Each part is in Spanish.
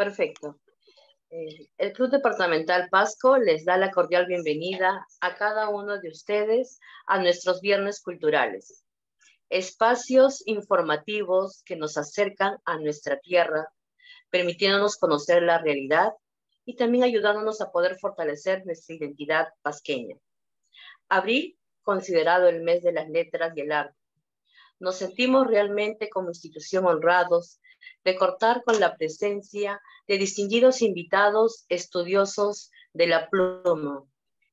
Perfecto. El Club Departamental Pasco les da la cordial bienvenida a cada uno de ustedes a nuestros viernes culturales. Espacios informativos que nos acercan a nuestra tierra, permitiéndonos conocer la realidad y también ayudándonos a poder fortalecer nuestra identidad pasqueña. Abril, considerado el mes de las letras y el arte. Nos sentimos realmente como institución honrados de contar con la presencia de distinguidos invitados estudiosos de la pluma.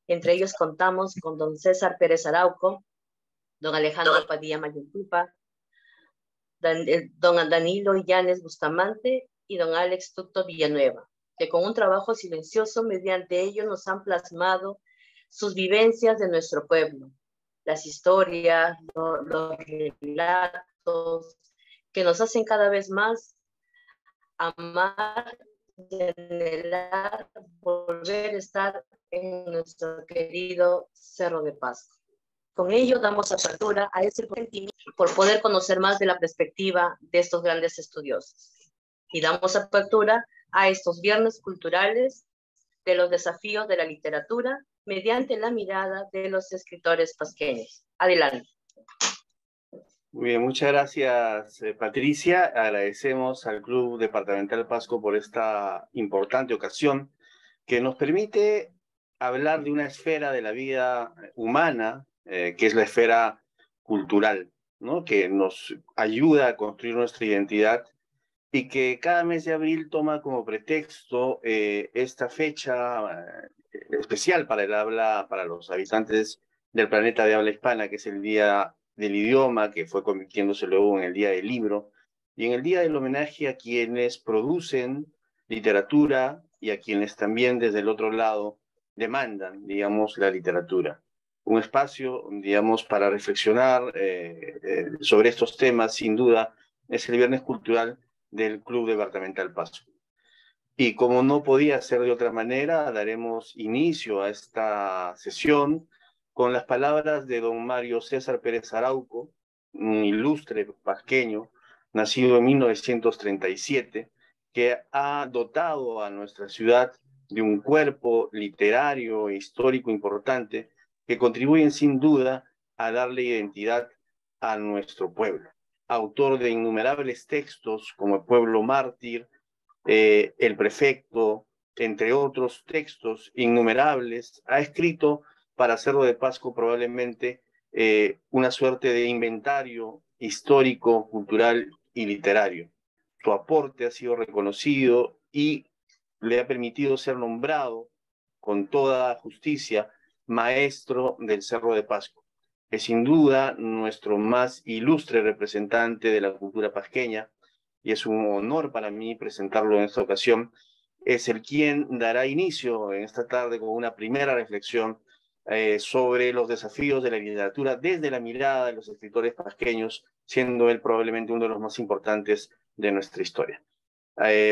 Entre ellos contamos con don César Pérez Arauco, don Alejandro Padilla Mayuntupa, don Danilo Llanes Bustamante y don Alex Tucto Villanueva, que con un trabajo silencioso mediante ellos nos han plasmado sus vivencias de nuestro pueblo, las historias, los relatos que nos hacen cada vez más amar y anhelar volver a estar en nuestro querido Cerro de Pasco. Con ello damos apertura a ese sentimiento por poder conocer más de la perspectiva de estos grandes estudiosos. Y damos apertura a estos viernes culturales de los desafíos de la literatura mediante la mirada de los escritores pasqueños. Adelante. Muy bien, muchas gracias, Patricia. Agradecemos al Club Departamental Pasco por esta importante ocasión que nos permite hablar de una esfera de la vida humana, que es la esfera cultural, ¿no? Que nos ayuda a construir nuestra identidad y que cada mes de abril toma como pretexto esta fecha especial para los habitantes del planeta de habla hispana, que es el Día del Idioma, que fue convirtiéndose luego en el Día del Libro, y en el Día del Homenaje a quienes producen literatura y a quienes también desde el otro lado demandan, digamos, la literatura. Un espacio, digamos, para reflexionar sobre estos temas, sin duda, es el Viernes Cultural del Club Departamental Pasco. Y como no podía ser de otra manera, daremos inicio a esta sesión con las palabras de don Mario César Pérez Arauco, un ilustre pasqueño, nacido en 1937, que ha dotado a nuestra ciudad de un cuerpo literario e histórico importante que contribuyen sin duda a darle identidad a nuestro pueblo. Autor de innumerables textos como Pueblo Mártir, El Prefecto, entre otros textos innumerables, ha escrito para Cerro de Pasco probablemente una suerte de inventario histórico, cultural y literario. Su aporte ha sido reconocido y le ha permitido ser nombrado con toda justicia maestro del Cerro de Pasco. Es sin duda nuestro más ilustre representante de la cultura pasqueña, y es un honor para mí presentarlo en esta ocasión. Es el quien dará inicio en esta tarde con una primera reflexión sobre los desafíos de la literatura desde la mirada de los escritores pasqueños, siendo él probablemente uno de los más importantes de nuestra historia.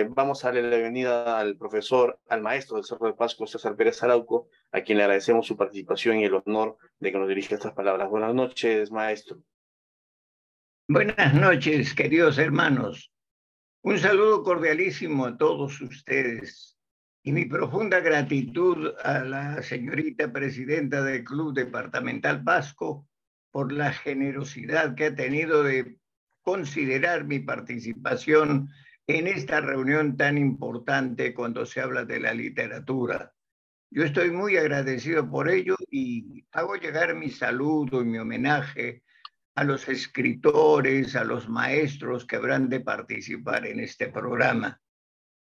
Vamos a darle la bienvenida al profesor, al maestro del Cerro de Pasco, César Pérez Arauco, a quien le agradecemos su participación y el honor de que nos dirija estas palabras. Buenas noches, maestro. Buenas noches, queridos hermanos. Un saludo cordialísimo a todos ustedes y mi profunda gratitud a la señorita presidenta del Club Departamental Pasco por la generosidad que ha tenido de considerar mi participación en esta reunión tan importante cuando se habla de la literatura. Yo estoy muy agradecido por ello y hago llegar mi saludo y mi homenaje a los escritores, a los maestros que habrán de participar en este programa.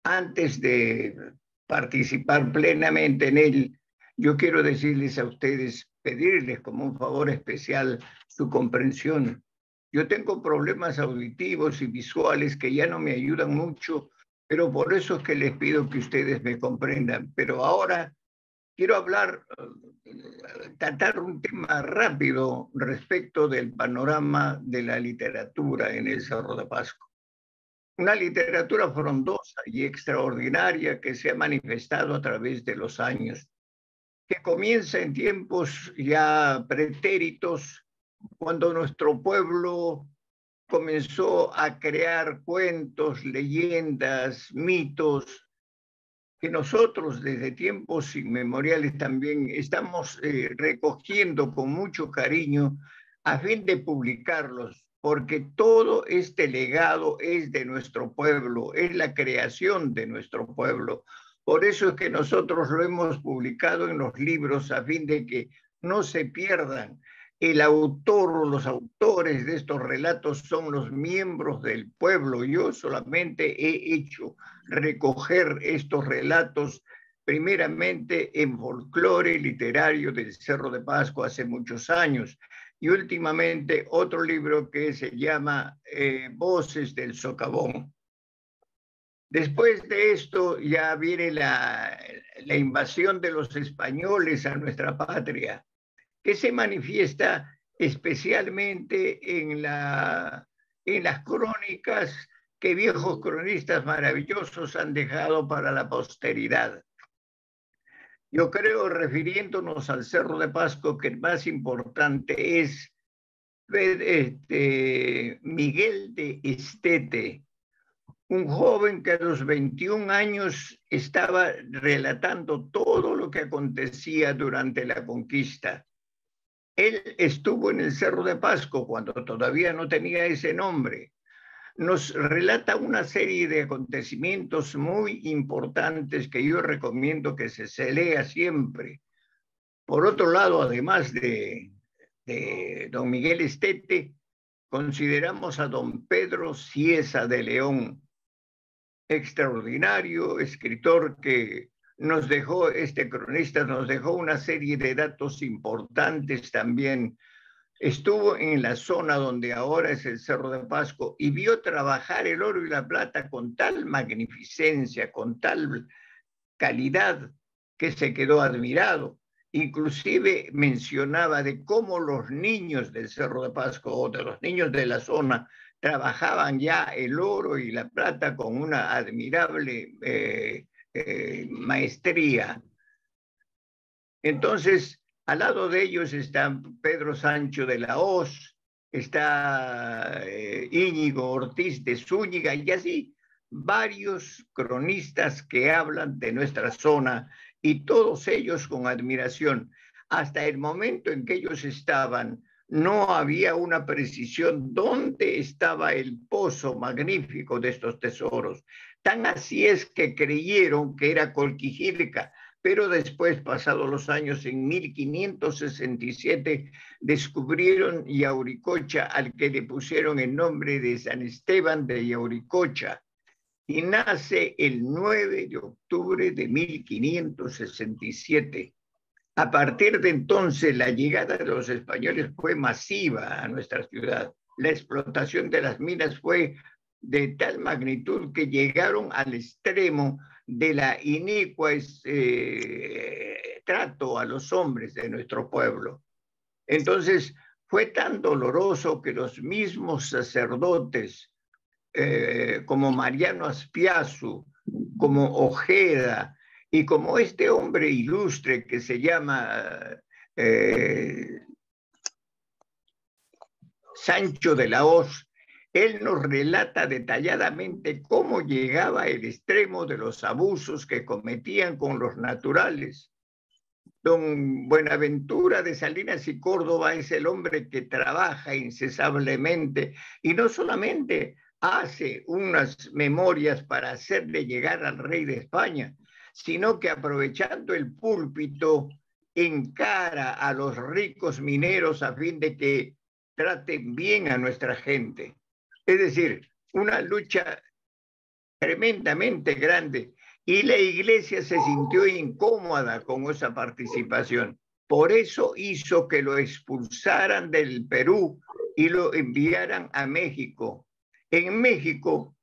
Antes de participar plenamente en él, yo quiero decirles a ustedes, pedirles como un favor especial su comprensión. Yo tengo problemas auditivos y visuales que ya no me ayudan mucho, pero por eso es que les pido que ustedes me comprendan. Pero ahora quiero tratar un tema rápido respecto del panorama de la literatura en el Cerro de Pasco. Una literatura frondosa y extraordinaria que se ha manifestado a través de los años, que comienza en tiempos ya pretéritos, cuando nuestro pueblo comenzó a crear cuentos, leyendas, mitos, que nosotros desde tiempos inmemoriales también estamos recogiendo con mucho cariño a fin de publicarlos, porque todo este legado es de nuestro pueblo, es la creación de nuestro pueblo. Por eso es que nosotros lo hemos publicado en los libros a fin de que no se pierdan. El autor o los autores de estos relatos son los miembros del pueblo. Yo solamente he hecho recoger estos relatos primeramente en folclore literario del Cerro de Pasco hace muchos años y últimamente otro libro que se llama Voces del Socavón. Después de esto ya viene la invasión de los españoles a nuestra patria, que se manifiesta especialmente en las crónicas que viejos cronistas maravillosos han dejado para la posteridad. Yo creo, refiriéndonos al Cerro de Pasco, que el más importante es Miguel de Estete, un joven que a los 21 años estaba relatando todo lo que acontecía durante la conquista. Él estuvo en el Cerro de Pasco cuando todavía no tenía ese nombre. Nos relata una serie de acontecimientos muy importantes que yo recomiendo que se lea siempre. Por otro lado, además de don Miguel Estete, consideramos a don Pedro Cieza de León, extraordinario escritor que nos dejó, este cronista nos dejó una serie de datos importantes también. Estuvo en la zona donde ahora es el Cerro de Pasco y vio trabajar el oro y la plata con tal magnificencia, con tal calidad, que se quedó admirado. Inclusive mencionaba de cómo los niños del Cerro de Pasco o de los niños de la zona trabajaban ya el oro y la plata con una admirable maestría. Entonces, al lado de ellos está Pedro Sancho de la Hoz, está Íñigo Ortiz de Zúñiga y así varios cronistas que hablan de nuestra zona y todos ellos con admiración. Hasta el momento en que ellos estaban, no había una precisión dónde estaba el pozo magnífico de estos tesoros. Tan así es que creyeron que era Colquijirca, pero después, pasados los años, en 1567, descubrieron Yauricocha, al que le pusieron el nombre de San Esteban de Yauricocha, y nace el 9 de octubre de 1567. A partir de entonces, la llegada de los españoles fue masiva a nuestra ciudad. La explotación de las minas fue de tal magnitud que llegaron al extremo de la inicua trato a los hombres de nuestro pueblo. Entonces, fue tan doloroso que los mismos sacerdotes, como Mariano Aspiazu, como Ojeda, y como este hombre ilustre que se llama Sancho de la Hoz, él nos relata detalladamente cómo llegaba el extremo de los abusos que cometían con los naturales. Don Buenaventura de Salinas y Córdoba es el hombre que trabaja incesablemente y no solamente hace unas memorias para hacerle llegar al rey de España, sino que aprovechando el púlpito encara a los ricos mineros a fin de que traten bien a nuestra gente. Es decir, una lucha tremendamente grande y la iglesia se sintió incómoda con esa participación. Por eso hizo que lo expulsaran del Perú y lo enviaran a México. En México,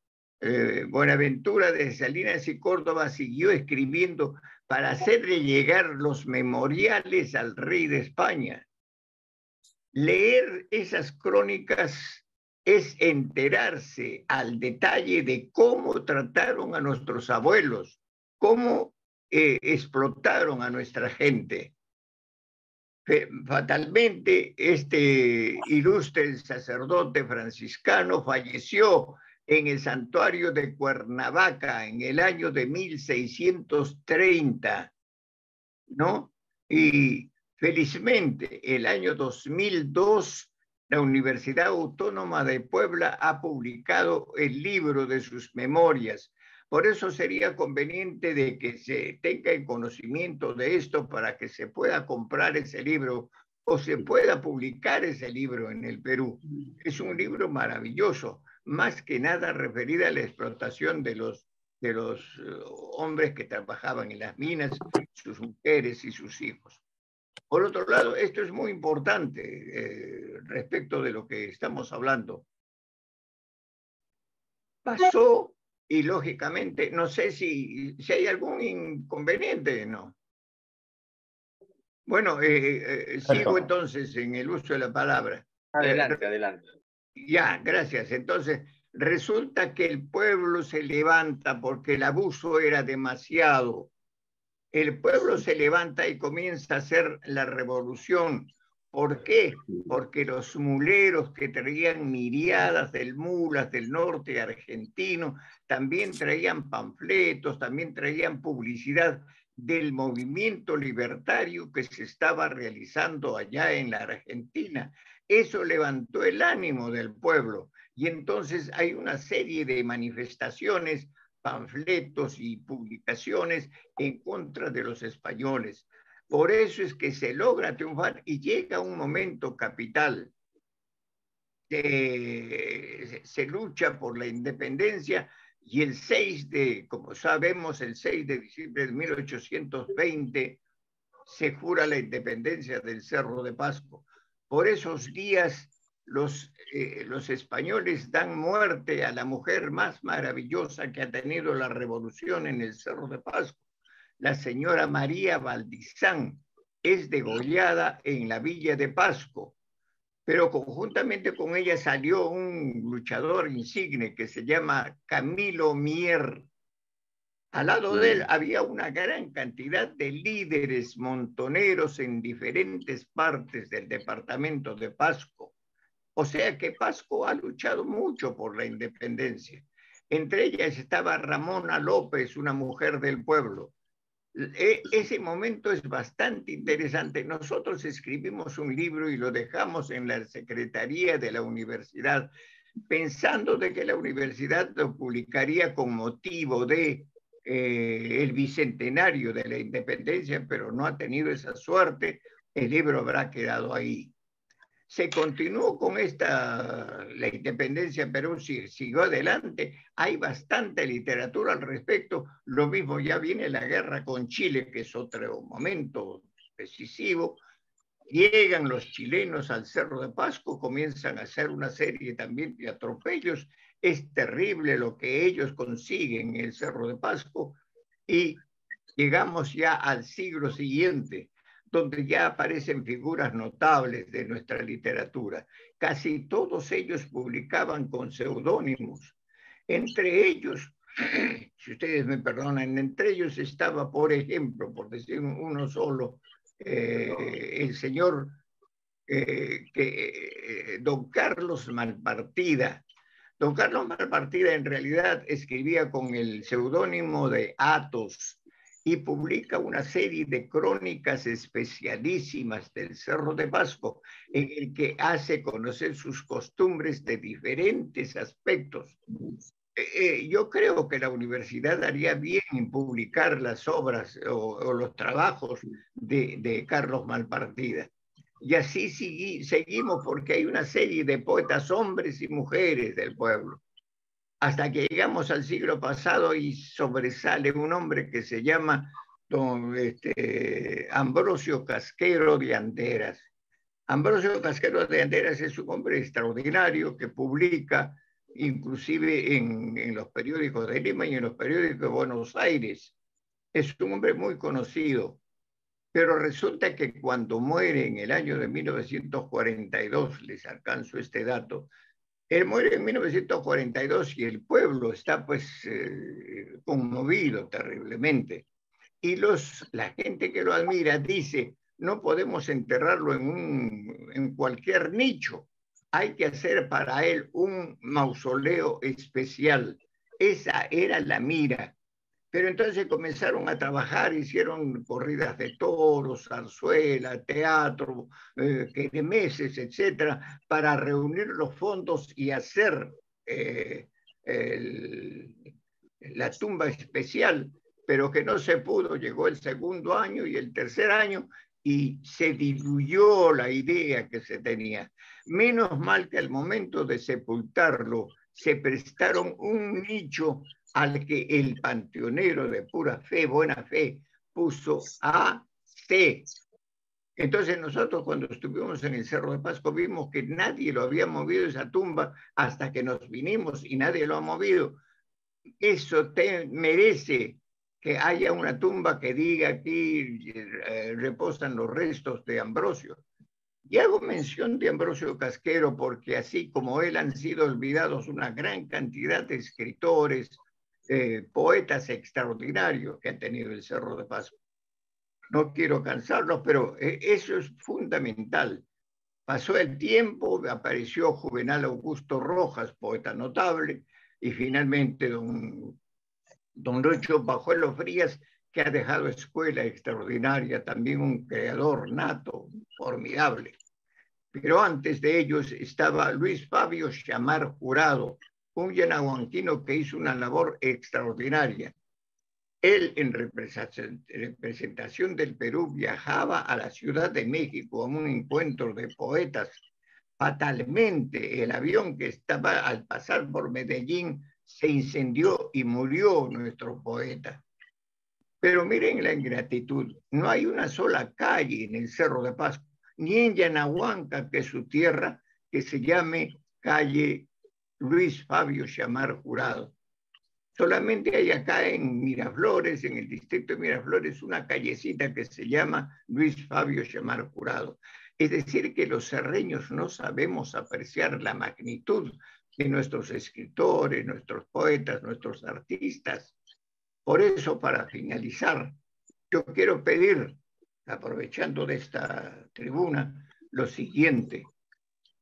Buenaventura de Salinas y Córdoba siguió escribiendo para hacerle llegar los memoriales al rey de España. Leer esas crónicas es enterarse al detalle de cómo trataron a nuestros abuelos, cómo explotaron a nuestra gente. Fatalmente, este ilustre sacerdote franciscano falleció en el santuario de Cuernavaca en el año de 1630, ¿no? Y felizmente, el año 2002, la Universidad Autónoma de Puebla ha publicado el libro de sus memorias. Por eso sería conveniente de que se tenga el conocimiento de esto para que se pueda comprar ese libro o se pueda publicar ese libro en el Perú. Es un libro maravilloso, más que nada referido a la explotación de los hombres que trabajaban en las minas, sus mujeres y sus hijos. Por otro lado, esto es muy importante respecto de lo que estamos hablando. Pasó y lógicamente, no sé si hay algún inconveniente, ¿no? Bueno, sigo entonces en el uso de la palabra. Adelante, adelante. Ya, gracias. Entonces, resulta que el pueblo se levanta porque el abuso era demasiado. El pueblo se levanta y comienza a hacer la revolución. ¿Por qué? Porque los muleros que traían miriadas de mulas del norte argentino también traían panfletos, también traían publicidad del movimiento libertario que se estaba realizando allá en la Argentina. Eso levantó el ánimo del pueblo y entonces hay una serie de manifestaciones, panfletos y publicaciones en contra de los españoles. Por eso es que se logra triunfar y llega un momento capital. Se lucha por la independencia y el 6 de, como sabemos, el 6 de diciembre de 1820 se jura la independencia del Cerro de Pasco. Por esos días los españoles dan muerte a la mujer más maravillosa que ha tenido la revolución en el Cerro de Pasco. La señora María Valdizán es degollada en la villa de Pasco, pero conjuntamente con ella salió un luchador insigne que se llama Camilo Mier. Al lado de él había una gran cantidad de líderes montoneros en diferentes partes del departamento de Pasco. O sea que Pasco ha luchado mucho por la independencia. Entre ellas estaba Ramona López, una mujer del pueblo. Ese momento es bastante interesante. Nosotros escribimos un libro y lo dejamos en la secretaría de la universidad, pensando de que la universidad lo publicaría con motivo de el bicentenario de la independencia, pero no ha tenido esa suerte. El libro habrá quedado ahí. Se continuó con la independencia, Perú siguió adelante. Hay bastante literatura al respecto. Lo mismo, ya viene la guerra con Chile, que es otro momento decisivo. Llegan los chilenos al Cerro de Pasco, comienzan a hacer una serie también de atropellos. Es terrible lo que ellos consiguen en el Cerro de Pasco y llegamos ya al siglo siguiente, donde ya aparecen figuras notables de nuestra literatura. Casi todos ellos publicaban con seudónimos. Entre ellos, si ustedes me perdonan, entre ellos estaba, por ejemplo, por decir uno solo, el señor don Carlos Malpartida. Don Carlos Malpartida en realidad escribía con el seudónimo de Athos y publica una serie de crónicas especialísimas del Cerro de Pasco, en el que hace conocer sus costumbres de diferentes aspectos. Yo creo que la universidad haría bien en publicar las obras o los trabajos de Carlos Malpartida. Y así seguimos porque hay una serie de poetas, hombres y mujeres del pueblo. Hasta que llegamos al siglo pasado y sobresale un hombre que se llama Ambrosio Casquero de Anderas. Ambrosio Casquero de Anderas es un hombre extraordinario que publica inclusive en los periódicos de Lima y en los periódicos de Buenos Aires. Es un hombre muy conocido, pero resulta que cuando muere en el año de 1942, les alcanzo este dato, él muere en 1942 y el pueblo está pues conmovido terriblemente. Y la gente que lo admira dice, no podemos enterrarlo en cualquier nicho. Hay que hacer para él un mausoleo especial. Esa era la mira. Pero entonces comenzaron a trabajar, hicieron corridas de toros, zarzuela, teatro, kermeses, etcétera, para reunir los fondos y hacer la tumba especial, pero que no se pudo. Llegó el segundo año y el tercer año y se diluyó la idea que se tenía. Menos mal que al momento de sepultarlo se prestaron un nicho al que el panteonero de pura fe, buena fe, puso AC. Entonces nosotros cuando estuvimos en el Cerro de Pasco vimos que nadie lo había movido esa tumba hasta que nos vinimos y nadie lo ha movido. Eso merece que haya una tumba que diga aquí reposan los restos de Ambrosio. Y hago mención de Ambrosio Casquero porque así como él han sido olvidados una gran cantidad de escritores, poetas extraordinarios que han tenido el Cerro de Pasco. No quiero cansarlos, pero eso es fundamental. Pasó el tiempo, apareció Juvenal Augusto Rojas, poeta notable, y finalmente don Lucho Pajuelo Frías, que ha dejado escuela extraordinaria, también un creador nato, formidable. Pero antes de ellos estaba Luis Fabio Chamar Jurado, un yanahuanquino que hizo una labor extraordinaria. Él, en representación del Perú, viajaba a la Ciudad de México a un encuentro de poetas. Fatalmente, el avión que estaba al pasar por Medellín se incendió y murió nuestro poeta. Pero miren la ingratitud, no hay una sola calle en el Cerro de Pasco, ni en Yanahuanca, que es su tierra, que se llame calle Luis Fabio Chamar Jurado. Solamente hay acá en Miraflores, en el distrito de Miraflores, una callecita que se llama Luis Fabio Chamar Jurado. Es decir, que los cerreños no sabemos apreciar la magnitud de nuestros escritores, nuestros poetas, nuestros artistas. Por eso, para finalizar, yo quiero pedir, aprovechando de esta tribuna, lo siguiente: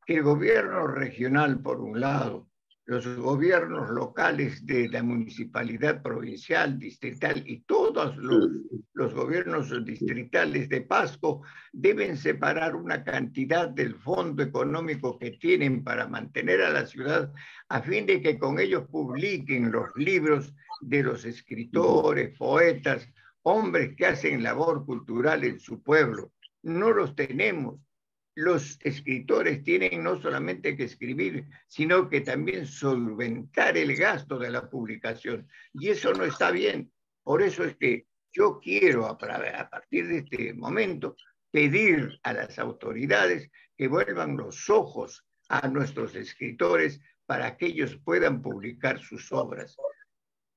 que el gobierno regional, por un lado, los gobiernos locales de la municipalidad provincial, distrital y todos los gobiernos distritales de Pasco deben separar una cantidad del fondo económico que tienen para mantener a la ciudad a fin de que con ellos publiquen los libros de los escritores, poetas, hombres que hacen labor cultural en su pueblo. No los tenemos. Los escritores tienen no solamente que escribir, sino que también solventar el gasto de la publicación. Y eso no está bien. Por eso es que yo quiero, a partir de este momento, pedir a las autoridades que vuelvan los ojos a nuestros escritores para que ellos puedan publicar sus obras.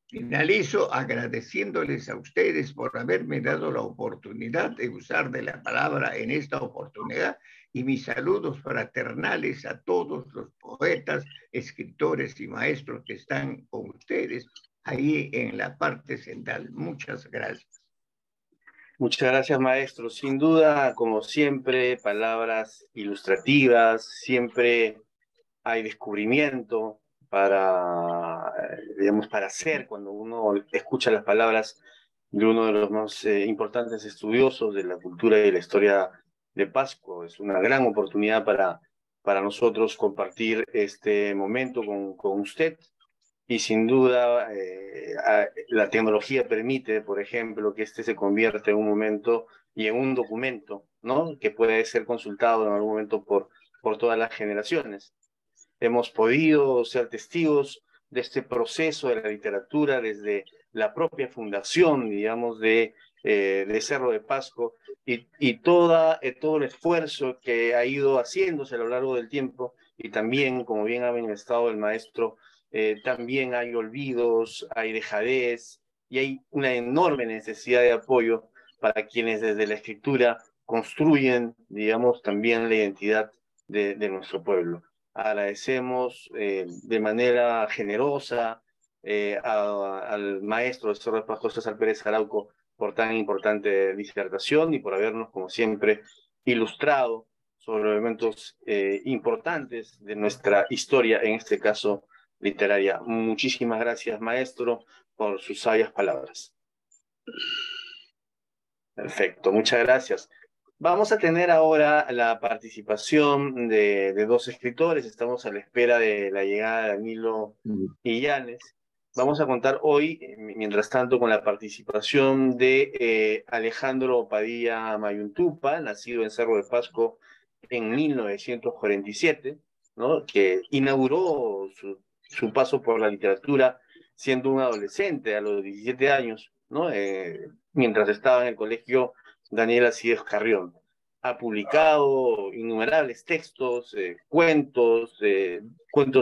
Finalizo agradeciéndoles a ustedes por haberme dado la oportunidad de usar de la palabra en esta oportunidad y mis saludos fraternales a todos los poetas, escritores y maestros que están con ustedes ahí en la parte central. Muchas gracias. Muchas gracias, maestro. Sin duda, como siempre, palabras ilustrativas, siempre hay descubrimiento para, digamos, para hacer cuando uno escucha las palabras de uno de los más importantes estudiosos de la cultura y de la historia de Pasco. Es una gran oportunidad para nosotros compartir este momento con usted. Y sin duda, la tecnología permite, por ejemplo, que este se convierta en un momento y en un documento, ¿no? Que puede ser consultado en algún momento por todas las generaciones. Hemos podido ser testigos de este proceso de la literatura desde la propia fundación, digamos, de Cerro de Pasco y todo el esfuerzo que ha ido haciéndose a lo largo del tiempo, y también, como bien ha manifestado el maestro, también hay olvidos, hay dejadez y hay una enorme necesidad de apoyo para quienes desde la escritura construyen, digamos, también la identidad de nuestro pueblo. Agradecemos de manera generosa al maestro del Cerro de Pasco, César Pérez Arauco, por tan importante disertación y por habernos, como siempre, ilustrado sobre elementos importantes de nuestra historia, en este caso literaria. Muchísimas gracias, maestro, por sus sabias palabras. Perfecto, muchas gracias. Vamos a tener ahora la participación de dos escritores. Estamos a la espera de la llegada de Danilo Illanes. Vamos a contar hoy, mientras tanto, con la participación de Alejandro Padilla Mayuntupa, nacido en Cerro de Pasco en 1947, ¿no? Que inauguró su paso por la literatura siendo un adolescente a los 17 años, ¿no? Mientras estaba en el colegio Daniel Alcides Carrión. Ha publicado innumerables textos, cuentos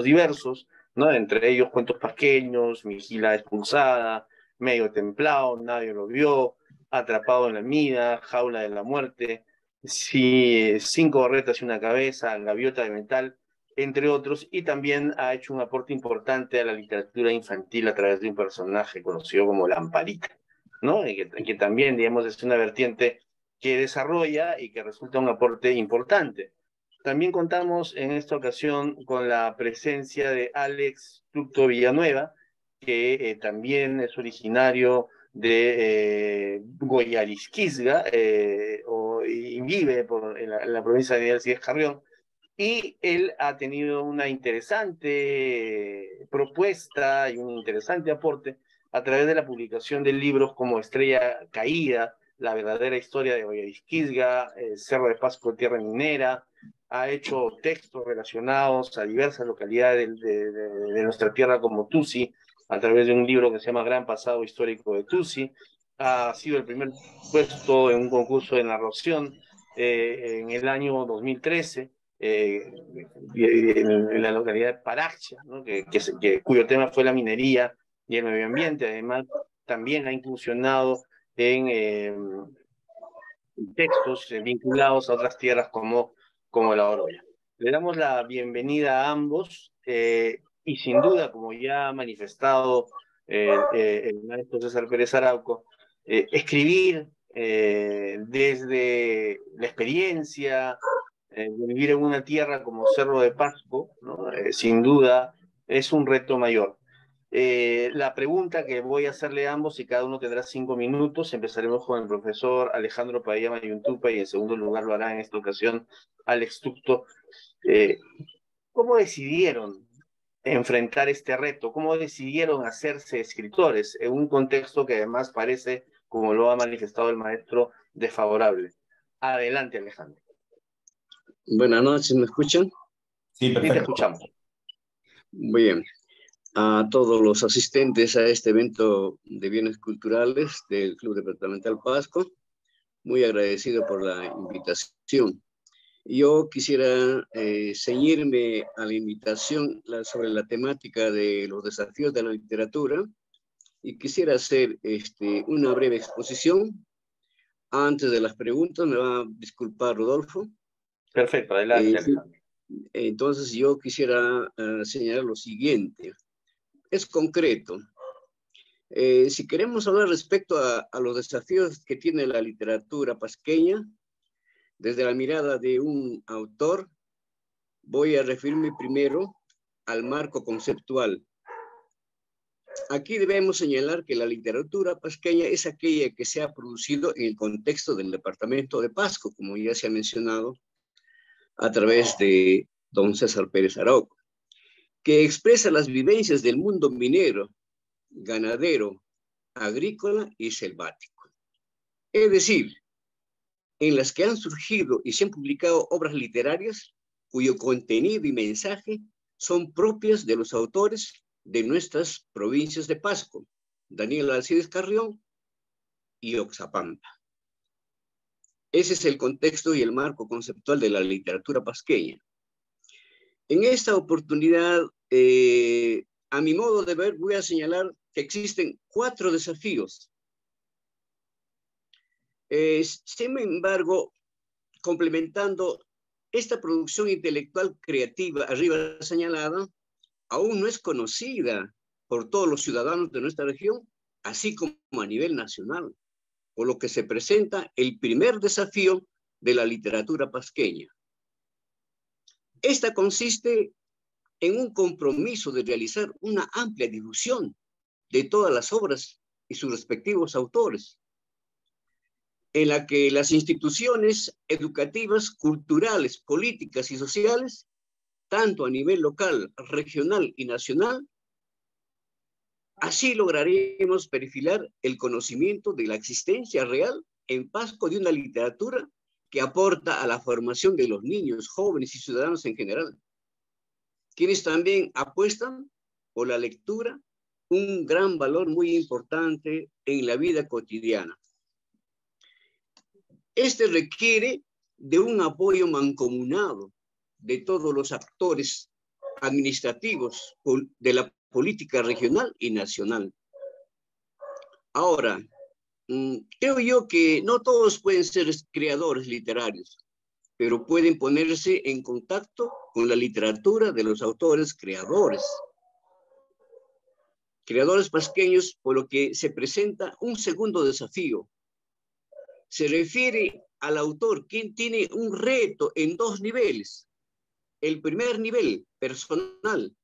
diversos, ¿no? Entre ellos cuentos pasqueños, Mi Gila expulsada, Medio templado, Nadie lo vio, Atrapado en la mina, Jaula de la muerte, Cinco gorretas y una cabeza, Gaviota de metal, entre otros, y también ha hecho un aporte importante a la literatura infantil a través de un personaje conocido como Lamparita, ¿no? Y que también, digamos, es una vertiente que desarrolla y que resulta un aporte importante. También contamos en esta ocasión con la presencia de Alex Tucto Villanueva, que también es originario de Goyarisquisga y vive en la provincia de Alcides Carrión, y él ha tenido una interesante propuesta y un interesante aporte a través de la publicación de libros como Estrella Caída, La verdadera historia de Goyarisquisga, Cerro de Pasco, Tierra Minera. Ha hecho textos relacionados a diversas localidades de nuestra tierra como Tusi, a través de un libro que se llama Gran Pasado Histórico de Tusi. Ha sido el primer puesto en un concurso de narración en el año 2013. En la localidad de Paraxia, ¿no? Cuyo tema fue la minería y el medio ambiente. Además, también ha incursionado en textos vinculados a otras tierras como la Oroya. Le damos la bienvenida a ambos y sin duda, como ya ha manifestado el maestro César Pérez Arauco, escribir desde la experiencia de vivir en una tierra como Cerro de Pasco, ¿no? Sin duda es un reto mayor. La pregunta que voy a hacerle a ambos, y cada uno tendrá 5 minutos, empezaremos con el profesor Alejandro Padilla Mayuntupa y en segundo lugar lo hará en esta ocasión Alex Tucto. ¿Cómo decidieron enfrentar este reto? ¿Cómo decidieron hacerse escritores en un contexto que además parece, como lo ha manifestado el maestro, desfavorable? Adelante, Alejandro. Buenas noches, ¿me escuchan? Sí, perfecto. Sí, te escuchamos. Muy bien. A todos los asistentes a este evento de bienes culturales del Club Departamental Pasco, muy agradecido por la invitación. Yo quisiera ceñirme a la invitación sobre la temática de los desafíos de la literatura y quisiera hacer una breve exposición. Antes de las preguntas, me va a disculpar Rodolfo. Perfecto, adelante. Entonces yo quisiera señalar lo siguiente. Es concreto. Si queremos hablar respecto a los desafíos que tiene la literatura pasqueña, desde la mirada de un autor, voy a referirme primero al marco conceptual. Aquí debemos señalar que la literatura pasqueña es aquella que se ha producido en el contexto del departamento de Pasco, como ya se ha mencionado, a través de don César Pérez Arauco, que expresa las vivencias del mundo minero, ganadero, agrícola y selvático. Es decir, en las que han surgido y se han publicado obras literarias cuyo contenido y mensaje son propias de los autores de nuestras provincias de Pasco, Daniel Alcides Carrión y Oxapampa. Ese es el contexto y el marco conceptual de la literatura pasqueña. En esta oportunidad, a mi modo de ver, voy a señalar que existen 4 desafíos. Sin embargo, complementando esta producción intelectual creativa arriba señalada, aún no es conocida por todos los ciudadanos de nuestra región, así como a nivel nacional. por lo que se presenta el primer desafío de la literatura pasqueña. Esta consiste en un compromiso de realizar una amplia difusión de todas las obras y sus respectivos autores, en la que las instituciones educativas, culturales, políticas y sociales, tanto a nivel local, regional y nacional, así lograremos perfilar el conocimiento de la existencia real en Pasco de una literatura que aporta a la formación de los niños, jóvenes y ciudadanos en general, quienes también apuestan por la lectura, un gran valor muy importante en la vida cotidiana. Este requiere de un apoyo mancomunado de todos los actores administrativos de la política regional y nacional. Ahora, creo yo que no todos pueden ser creadores literarios, pero pueden ponerse en contacto con la literatura de los autores creadores pasqueños, por lo que se presenta un segundo desafío. Se refiere al autor, quien tiene un reto en dos niveles. El primer nivel, personal,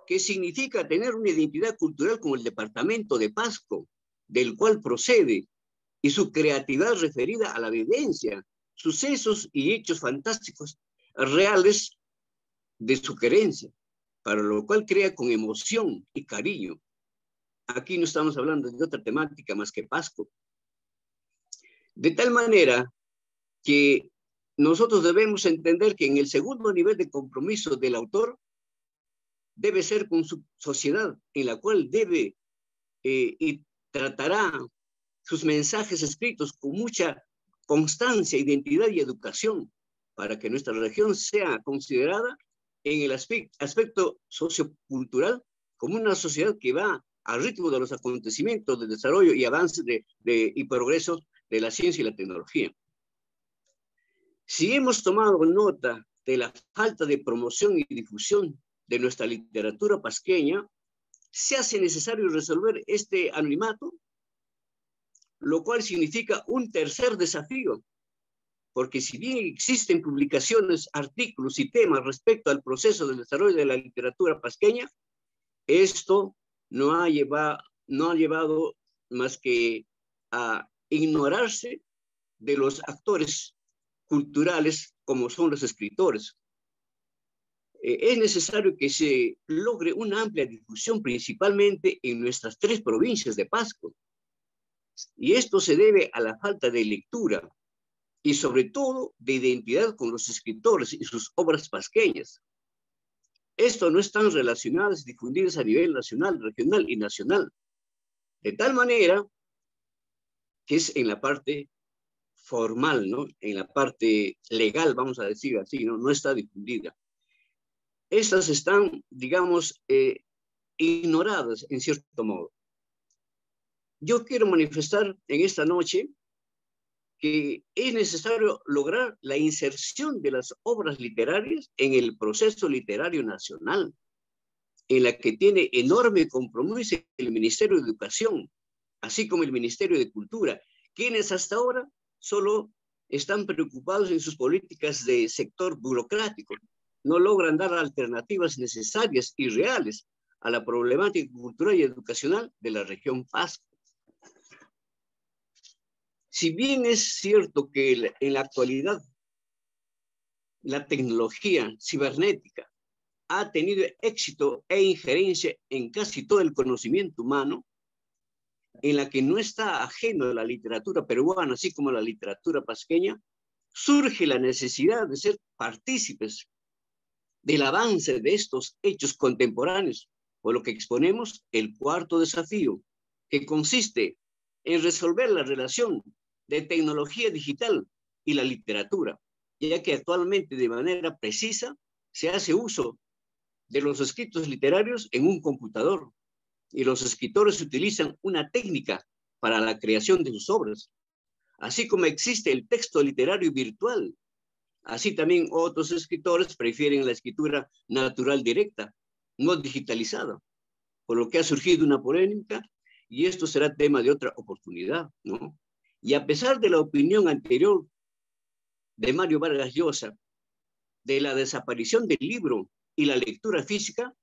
que significa tener una identidad cultural como el departamento de Pasco, del cual procede, y su creatividad referida a la vivencia, sucesos y hechos fantásticos reales de su querencia, para lo cual crea con emoción y cariño. Aquí no estamos hablando de otra temática más que Pasco. De tal manera que nosotros debemos entender que en el segundo nivel de compromiso del autor debe ser con su sociedad, en la cual debe y tratará sus mensajes escritos con mucha constancia, identidad y educación, para que nuestra región sea considerada en el aspecto sociocultural como una sociedad que va al ritmo de los acontecimientos de desarrollo y avance y progreso de la ciencia y la tecnología. Si hemos tomado nota de la falta de promoción y difusión de nuestra literatura pasqueña, se hace necesario resolver este anonimato, lo cual significa un tercer desafío, porque si bien existen publicaciones, artículos y temas respecto al proceso del desarrollo de la literatura pasqueña, esto no ha llevado más que a ignorarse de los actores culturales como son los escritores. Es necesario que se logre una amplia difusión principalmente en nuestras 3 provincias de Pasco. Y esto se debe a la falta de lectura y sobre todo de identidad con los escritores y sus obras pasqueñas. Esto no están relacionadas y difundidas a nivel nacional, regional y nacional. De tal manera que es en la parte formal, ¿no? En la parte legal, vamos a decir así, no está difundida. Estas están, digamos, ignoradas en cierto modo. Yo quiero manifestar en esta noche que es necesario lograr la inserción de las obras literarias en el proceso literario nacional, en la que tiene enorme compromiso el Ministerio de Educación, así como el Ministerio de Cultura, quienes hasta ahora solo están preocupados en sus políticas de sector burocrático, no logran dar alternativas necesarias y reales a la problemática cultural y educacional de la región Pasco. Si bien es cierto que en la actualidad la tecnología cibernética ha tenido éxito e injerencia en casi todo el conocimiento humano, en la que no está ajeno a la literatura peruana, así como la literatura pasqueña, surge la necesidad de ser partícipes del avance de estos hechos contemporáneos, por lo que exponemos el cuarto desafío, que consiste en resolver la relación de tecnología digital y la literatura, ya que actualmente de manera precisa se hace uso de los escritos literarios en un computador y los escritores utilizan una técnica para la creación de sus obras. Así como existe el texto literario virtual, así también otros escritores prefieren la escritura natural directa, no digitalizada, por lo que ha surgido una polémica y esto será tema de otra oportunidad, ¿no? Y a pesar de la opinión anterior de Mario Vargas Llosa, de la desaparición del libro y la lectura física,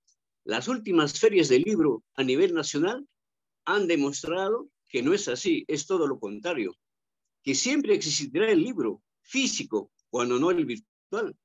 las últimas ferias del libro a nivel nacional han demostrado que no es así, es todo lo contrario, que siempre existirá el libro físico, cuando no el virtual.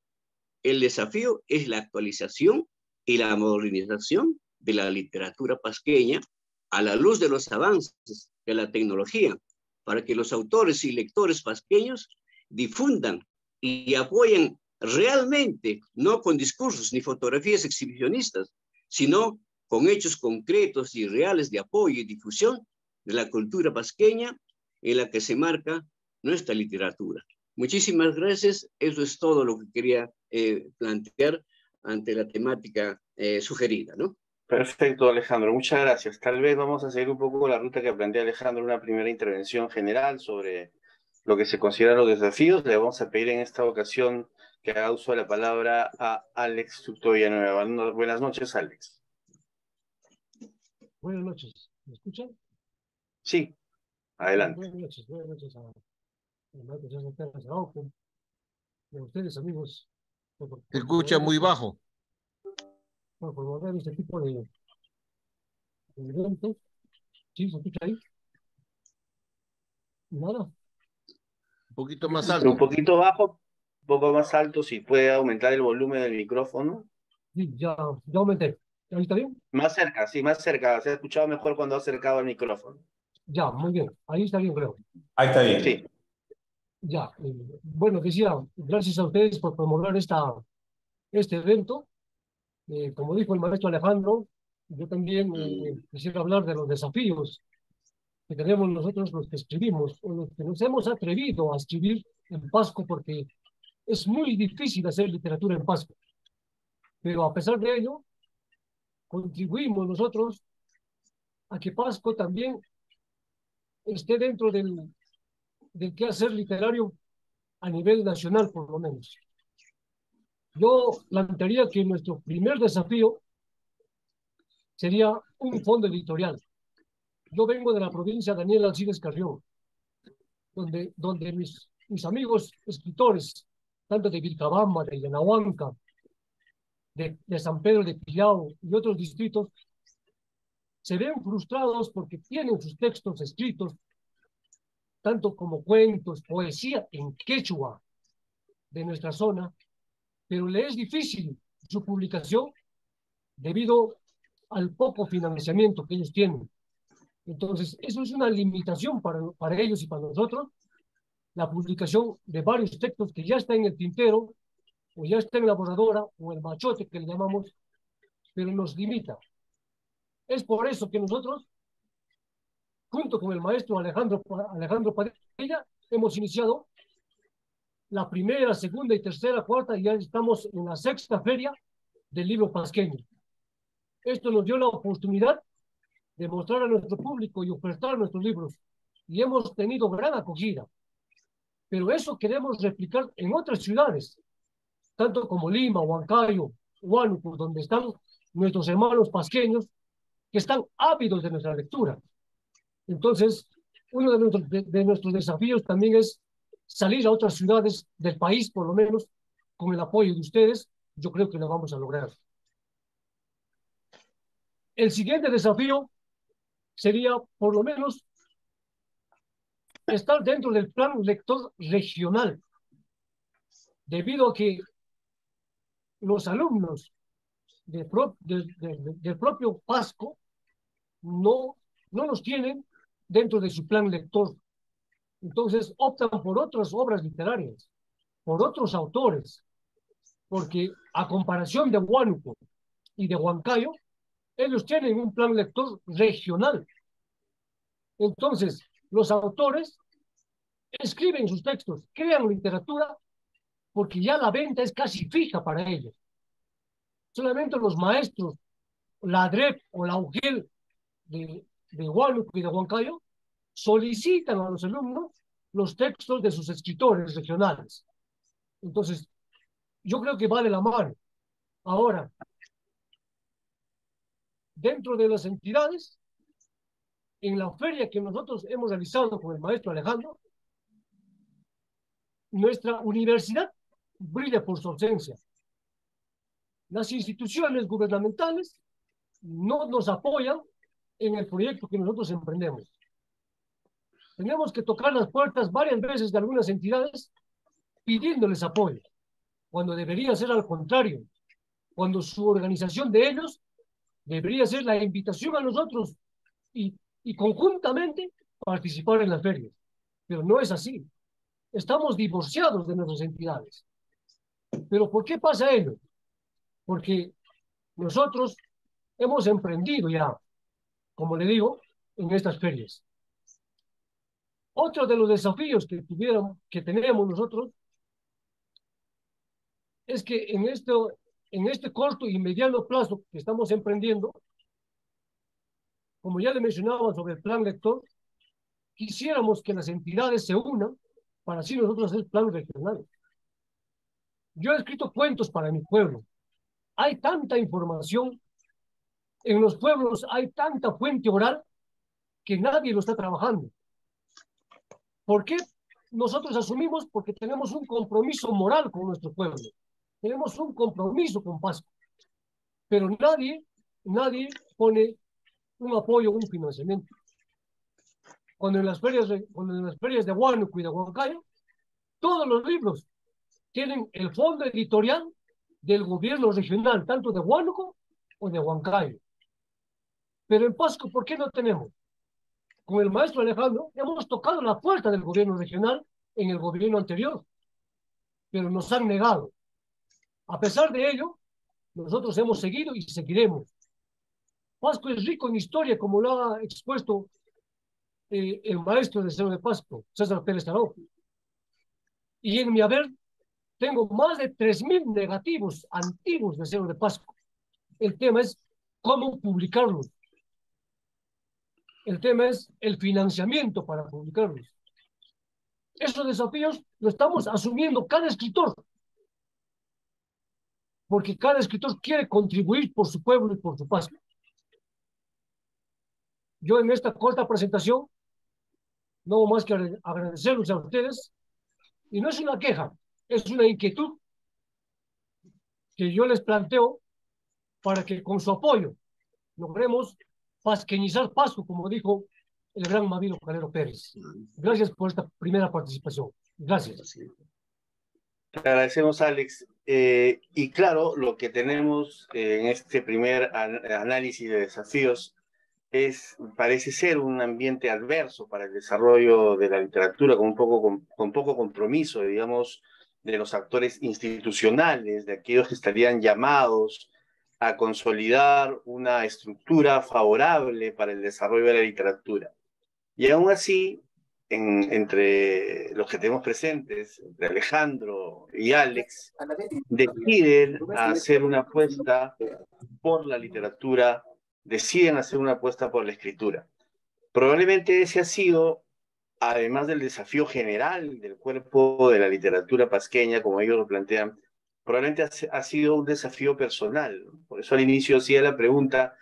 El desafío es la actualización y la modernización de la literatura pasqueña a la luz de los avances de la tecnología, para que los autores y lectores pasqueños difundan y apoyen realmente, no con discursos ni fotografías exhibicionistas, sino con hechos concretos y reales de apoyo y difusión de la cultura pasqueña en la que se marca nuestra literatura. Muchísimas gracias. Eso es todo lo que quería plantear ante la temática sugerida, ¿no? Perfecto, Alejandro. Muchas gracias. Tal vez vamos a seguir un poco la ruta que plantea Alejandro, una primera intervención general sobre lo que se consideran los desafíos. Le vamos a pedir en esta ocasión que haga uso de la palabra a Alex Tuto Villanueva. Buenas noches, Alex. Buenas noches. ¿Me escuchan? Sí, adelante. Buenas noches a maestro César Pérez Araujo, y a ustedes, amigos. Se escucha muy bajo. Por promover este tipo de eventos. ¿Sí se escucha ahí? Nada. Un poquito más Un alto. poquito bajo, un poco más alto, si puede aumentar el volumen del micrófono. Sí, ya aumenté. ¿Ahí está bien? Más cerca, sí, más cerca. Se ha escuchado mejor cuando ha acercado el micrófono. Ya, muy bien. Ahí está bien, creo. Ahí está bien. Sí. Ya. Bueno, decía, gracias a ustedes por promover este evento. Como dijo el maestro Alejandro, yo también quisiera hablar de los desafíos que tenemos nosotros los que escribimos, o los que nos hemos atrevido a escribir en Pasco, porque es muy difícil hacer literatura en Pasco. Pero a pesar de ello, contribuimos nosotros a que Pasco también esté dentro del quehacer literario a nivel nacional, por lo menos. Yo plantearía que nuestro primer desafío sería un fondo editorial. Yo vengo de la provincia de Daniel Alcides Carrión, donde mis amigos escritores, tanto de Vilcabamba, de Yanahuanca, de San Pedro de Pillao y otros distritos, se ven frustrados porque tienen sus textos escritos, tanto como cuentos, poesía en quechua de nuestra zona, pero le es difícil su publicación debido al poco financiamiento que ellos tienen. Entonces, eso es una limitación para ellos y para nosotros, la publicación de varios textos que ya está en el tintero, o ya está en la borradora, o el machote que le llamamos, pero nos limita. Es por eso que nosotros, junto con el maestro Alejandro Padilla, hemos iniciado la primera, segunda y tercera, cuarta, y ya estamos en la sexta feria del libro pasqueño. Esto nos dio la oportunidad de mostrar a nuestro público y ofertar nuestros libros, y hemos tenido gran acogida. Pero eso queremos replicar en otras ciudades, tanto como Lima, Huancayo, Huánuco, donde están nuestros hermanos pasqueños que están ávidos de nuestra lectura. Entonces, uno de nuestros desafíos también es salir a otras ciudades del país, por lo menos, con el apoyo de ustedes. Yo creo que lo vamos a lograr. El siguiente desafío sería, por lo menos, estar dentro del plan lector regional, debido a que los alumnos del propio Pasco no los tienen dentro de su plan lector. Entonces optan por otras obras literarias, por otros autores, porque a comparación de Huánuco y de Huancayo, ellos tienen un plan lector regional. Entonces, los autores escriben sus textos, crean literatura, porque ya la venta es casi fija para ellos. Solamente los maestros, la ADREP o la UGEL de Huánuco y de Huancayo, solicitan a los alumnos los textos de sus escritores regionales. Entonces, yo creo que va de la mano. Ahora, dentro de las entidades, en la feria que nosotros hemos realizado con el maestro Alejandro, nuestra universidad brilla por su ausencia. Las instituciones gubernamentales no nos apoyan en el proyecto que nosotros emprendemos. Tenemos que tocar las puertas varias veces de algunas entidades pidiéndoles apoyo, cuando debería ser al contrario, cuando su organización de ellos debería ser la invitación a nosotros y conjuntamente participar en las ferias. Pero no es así. Estamos divorciados de nuestras entidades. ¿Pero por qué pasa ello? Porque nosotros hemos emprendido ya, como le digo, en estas ferias. Otro de los desafíos que tenemos nosotros es que en este corto y mediano plazo que estamos emprendiendo, como ya le mencionaba sobre el plan lector, quisiéramos que las entidades se unan para así nosotros hacer planes regionales. Yo he escrito cuentos para mi pueblo. Hay tanta información, en los pueblos hay tanta fuente oral que nadie lo está trabajando. ¿Por qué nosotros asumimos? Porque tenemos un compromiso moral con nuestro pueblo. Tenemos un compromiso con Pasco. Pero nadie pone un apoyo, un financiamiento. Cuando en las ferias de Huánuco y de Huancayo, todos los libros tienen el fondo editorial del gobierno regional, tanto de Huánuco o de Huancayo. Pero en Pasco, ¿por qué no tenemos? Con el maestro Alejandro hemos tocado la puerta del gobierno regional en el gobierno anterior, pero nos han negado. A pesar de ello, nosotros hemos seguido y seguiremos. Pasco es rico en historia, como lo ha expuesto el maestro de Cerro de Pasco, César Pérez Taró. Y en mi haber tengo más de 3.000 negativos antiguos de Cerro de Pasco. El tema es cómo publicarlos. El tema es el financiamiento para publicarlos. Esos desafíos los estamos asumiendo cada escritor, porque cada escritor quiere contribuir por su pueblo y por su Pasco. Yo en esta corta presentación no hago más que agradecerles a ustedes, y no es una queja, es una inquietud que yo les planteo para que con su apoyo logremos pasqueñizar Pasco, como dijo el gran Mavilo Calero Pérez. Gracias por esta primera participación. Gracias. Te agradecemos, Alex. Y claro, lo que tenemos en este primer análisis de desafíos parece ser un ambiente adverso para el desarrollo de la literatura, con poco compromiso, digamos, de los actores institucionales, de aquellos que estarían llamados a consolidar una estructura favorable para el desarrollo de la literatura. Y aún así, entre los que tenemos presentes, entre Alejandro y Alex, deciden hacer una apuesta por la literatura, deciden hacer una apuesta por la escritura. Probablemente ese ha sido, además del desafío general del cuerpo de la literatura pasqueña, como ellos lo plantean, probablemente ha sido un desafío personal. Por eso al inicio hacía la pregunta,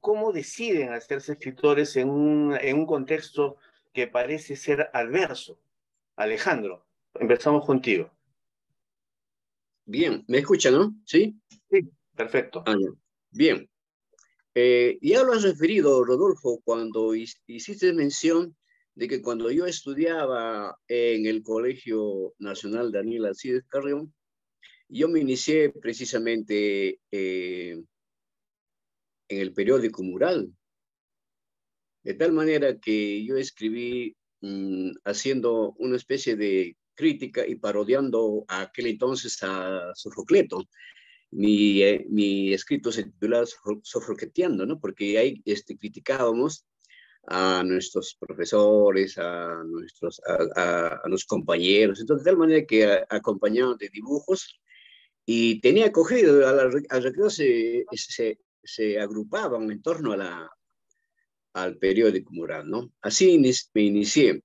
¿cómo deciden hacerse escritores en un contexto que parece ser adverso? Alejandro, empezamos contigo. Bien, ¿me escucha, no? ¿Sí? Sí, perfecto. Ya. Bien. Ya lo has referido, Rodolfo, cuando hiciste mención de que cuando yo estudiaba en el Colegio Nacional Daniel Alcides Carrión, yo me inicié precisamente en el periódico Mural, de tal manera que yo escribí haciendo una especie de crítica y parodiando a aquel entonces a Sofocleto. Mi escrito se titulaba Sofocleteando, ¿no? Porque ahí criticábamos a nuestros profesores, a los compañeros, entonces de tal manera que acompañaban de dibujos y tenía acogido, al recreo se agrupaban en torno al periódico Mural, ¿no? Así me inicié.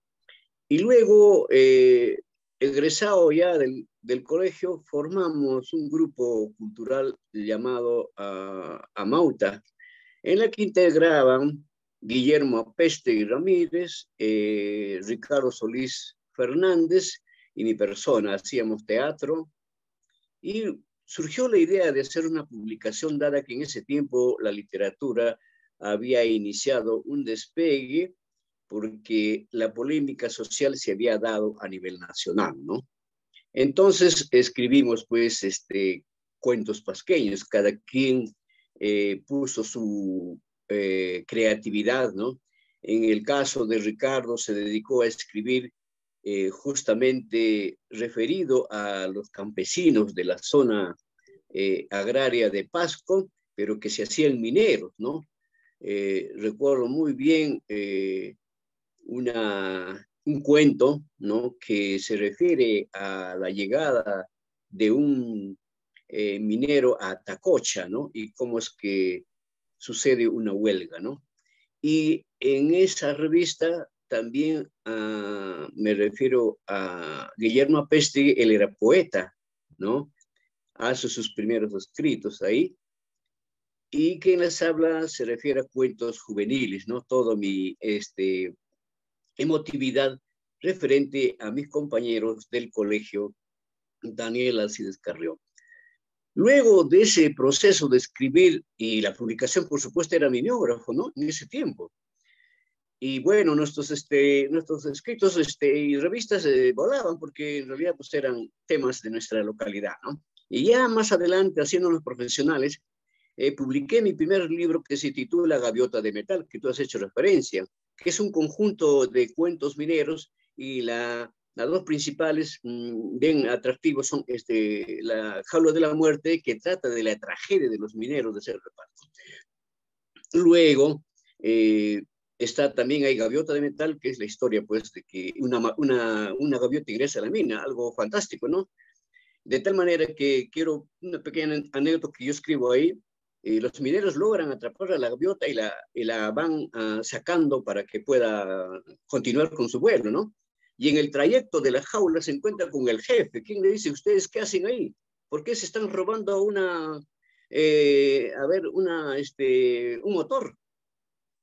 Y luego, egresado ya del colegio, formamos un grupo cultural llamado Amauta, en la que integraban Guillermo Apeste y Ramírez, Ricardo Solís Fernández y mi persona. Hacíamos teatro y surgió la idea de hacer una publicación, dada que en ese tiempo la literatura había iniciado un despegue porque la polémica social se había dado a nivel nacional, ¿no? Entonces escribimos pues cuentos pasqueños, cada quien puso su creatividad, ¿no? En el caso de Ricardo se dedicó a escribir justamente referido a los campesinos de la zona agraria de Pasco, pero que se hacían mineros, ¿no? Recuerdo muy bien un cuento, ¿no? Que se refiere a la llegada de un minero a Atacocha, ¿no? Y cómo es que sucede una huelga, ¿no? Y en esa revista también me refiero a Guillermo Apestegui, él era poeta, ¿no? Hace sus primeros escritos ahí. Y quien les habla se refiere a cuentos juveniles, ¿no? Todo mi emotividad referente a mis compañeros del colegio Daniel Alcides Carrión. Luego de ese proceso de escribir, y la publicación, por supuesto, era mimeógrafo, ¿no? En ese tiempo. Y bueno, nuestros escritos y revistas volaban porque en realidad pues, eran temas de nuestra localidad, ¿no? Y ya más adelante, haciéndonos profesionales, publiqué mi primer libro que se titula Gaviota de Metal, que tú has hecho referencia, que es un conjunto de cuentos mineros y las dos principales bien atractivos son La Jaula de la Muerte, que trata de la tragedia de los mineros de Cerro de Pasco. Luego está también hay Gaviota de Metal, que es la historia pues de que una gaviota ingresa a la mina, algo fantástico, ¿no? De tal manera que quiero una pequeña anécdota que yo escribo ahí. Los mineros logran atrapar a la gaviota y la van sacando para que pueda continuar con su vuelo, ¿no? Y en el trayecto de la jaula se encuentra con el jefe. ¿Quién le dice, ustedes qué hacen ahí? ¿Por qué se están robando un motor?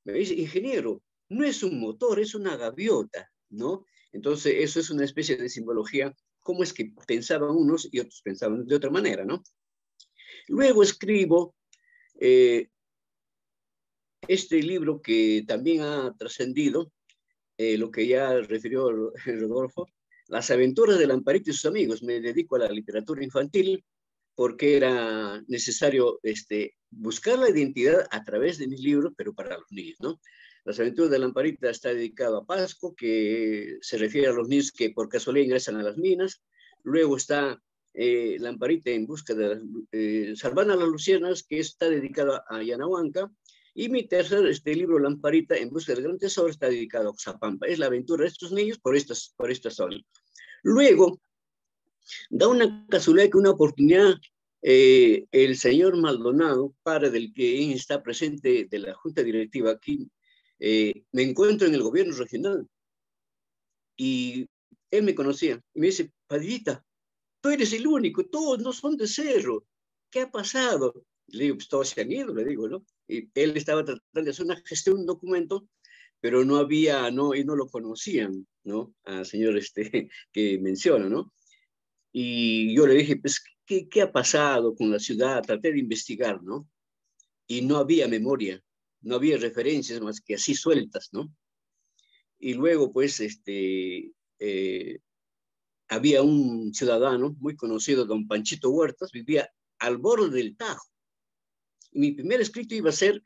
Me dice, ingeniero, no es un motor, es una gaviota, ¿no? Entonces, eso es una especie de simbología, cómo es que pensaban unos y otros pensaban de otra manera, ¿no? Luego escribo este libro que también ha trascendido, lo que ya refirió Rodolfo, Las aventuras de Lamparito y sus amigos. Me dedico a la literatura infantil porque era necesario buscar la identidad a través de mis libros, pero para los niños, ¿no? Las aventuras de Lamparita está dedicado a Pasco, que se refiere a los niños que por casualidad ingresan a las minas. Luego está Lamparita en busca de salvan a las luciernas, que está dedicado a Yanahuanca. Y mi tercer libro, Lamparita en busca del gran tesoro, está dedicado a Oxapampa. Es la aventura de estos niños por esta zona. Luego, da una casualidad que una oportunidad, el señor Maldonado, padre del que está presente de la Junta Directiva aquí, me encuentro en el gobierno regional y él me conocía y me dice, Padrita, tú eres el único, todos no son de Cerro, ¿qué ha pasado? Le digo, pues todos se han ido, le digo, ¿no? Y él estaba tratando de hacer una gestión, un documento, pero y no lo conocían, ¿no? Al señor que menciona, ¿no? Y yo le dije, pues, ¿qué ha pasado con la ciudad? Traté de investigar, ¿no? Y no había memoria, no había referencias más que así sueltas, ¿no? Y luego, pues, había un ciudadano muy conocido, don Panchito Huertas, vivía al borde del Tajo. Y mi primer escrito iba a ser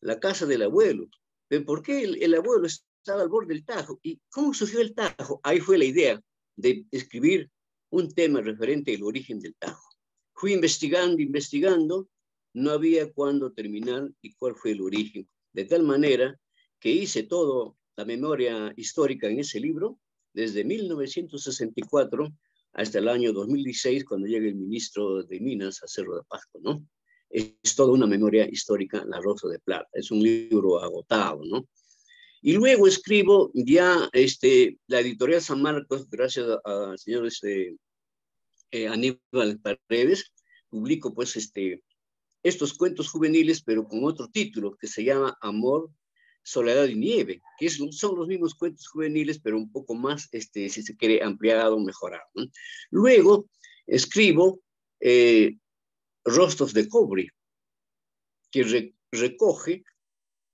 La casa del abuelo. Pero ¿por qué el abuelo estaba al borde del Tajo? ¿Y cómo surgió el Tajo? Ahí fue la idea de escribir un tema referente al origen del Tajo. Fui investigando, no había cuándo terminar y cuál fue el origen. De tal manera que hice toda la memoria histórica en ese libro, desde 1964 hasta el año 2016, cuando llega el ministro de Minas a Cerro de Pasco, ¿no? Es toda una memoria histórica, La Rosa de Plata. Es un libro agotado, ¿no? Y luego escribo ya la editorial San Marcos, gracias al señor Aníbal Paredes, publico pues estos cuentos juveniles, pero con otro título que se llama Amor Soledad y Nieve, que son los mismos cuentos juveniles, pero un poco más, si se quiere, ampliado, mejorado, ¿no? Luego escribo Rostros de Cobre, que recoge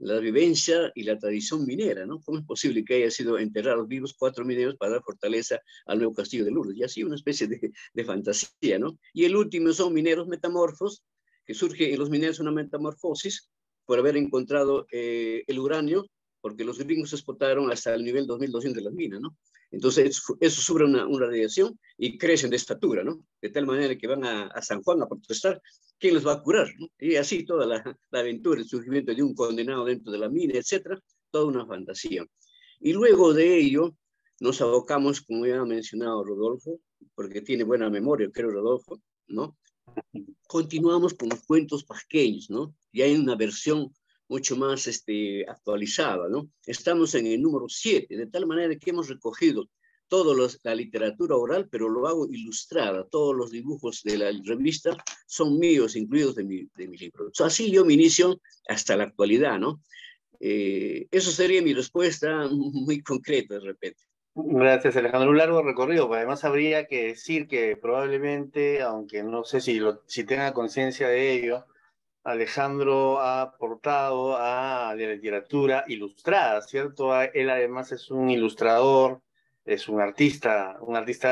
la vivencia y la tradición minera, ¿no? ¿Cómo es posible que haya sido enterrados vivos 4 mineros para dar fortaleza al nuevo castillo de Lourdes? Y así una especie de fantasía, ¿no? Y el último son mineros metamorfos, que surge en los mineros una metamorfosis por haber encontrado el uranio, porque los gringos explotaron hasta el nivel 2200 de las minas, ¿no? Entonces eso sufre una radiación y crecen de estatura, ¿no? De tal manera que van a San Juan a protestar. ¿Quién los va a curar, ¿no? Y así toda la aventura, el surgimiento de un condenado dentro de la mina, etcétera, toda una fantasía. Y luego de ello nos abocamos, como ya ha mencionado Rodolfo, porque tiene buena memoria, creo, Rodolfo, ¿no? Continuamos con los cuentos pasqueños, ¿no? Y hay una versión mucho más actualizada, ¿no? Estamos en el número 7, de tal manera que hemos recogido toda la literatura oral, pero lo hago ilustrada. Todos los dibujos de la revista son míos, incluidos de mi libro. Así yo me inicio hasta la actualidad, ¿no? Eso sería mi respuesta muy concreta de repente. Gracias, Alejandro. Un largo recorrido, pero además habría que decir que probablemente, aunque no sé si tenga conciencia de ello, Alejandro ha aportado a la literatura ilustrada, ¿cierto? Él además es un ilustrador, es un artista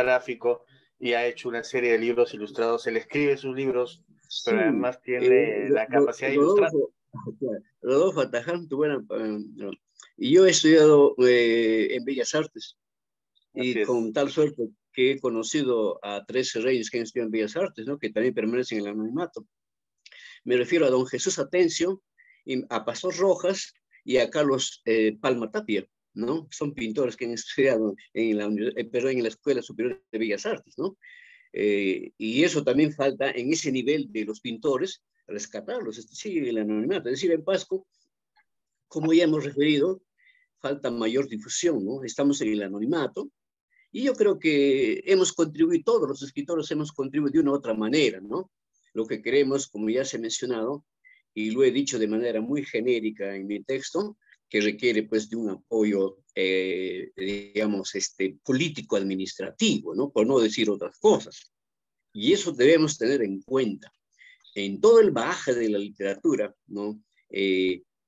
gráfico y ha hecho una serie de libros ilustrados. Él escribe sus libros, pero Sí, además tiene la capacidad de ilustrar. Rodolfo, atajando, bueno, y yo he estudiado en Bellas Artes, y con tal suerte que he conocido a 13 reyes que han estudiado en Bellas Artes, ¿no? Que también permanecen en el anonimato. Me refiero a don Jesús Atencio, a Pastor Rojas y a Carlos Palma Tapia, ¿no? Son pintores que han estudiado en la Escuela Superior de Bellas Artes, ¿no? Y eso también falta en ese nivel de los pintores, rescatarlos, sí, el anonimato. Es decir, en Pasco, como ya hemos referido, falta mayor difusión, ¿no? Estamos en el anonimato, y yo creo que hemos contribuido, todos los escritores hemos contribuido de una u otra manera, ¿no? Lo que queremos, como ya se ha mencionado, y lo he dicho de manera muy genérica en mi texto, que requiere pues de un apoyo, digamos, político-administrativo, ¿no? Por no decir otras cosas. Y eso debemos tener en cuenta. En todo el bagaje de la literatura, ¿no?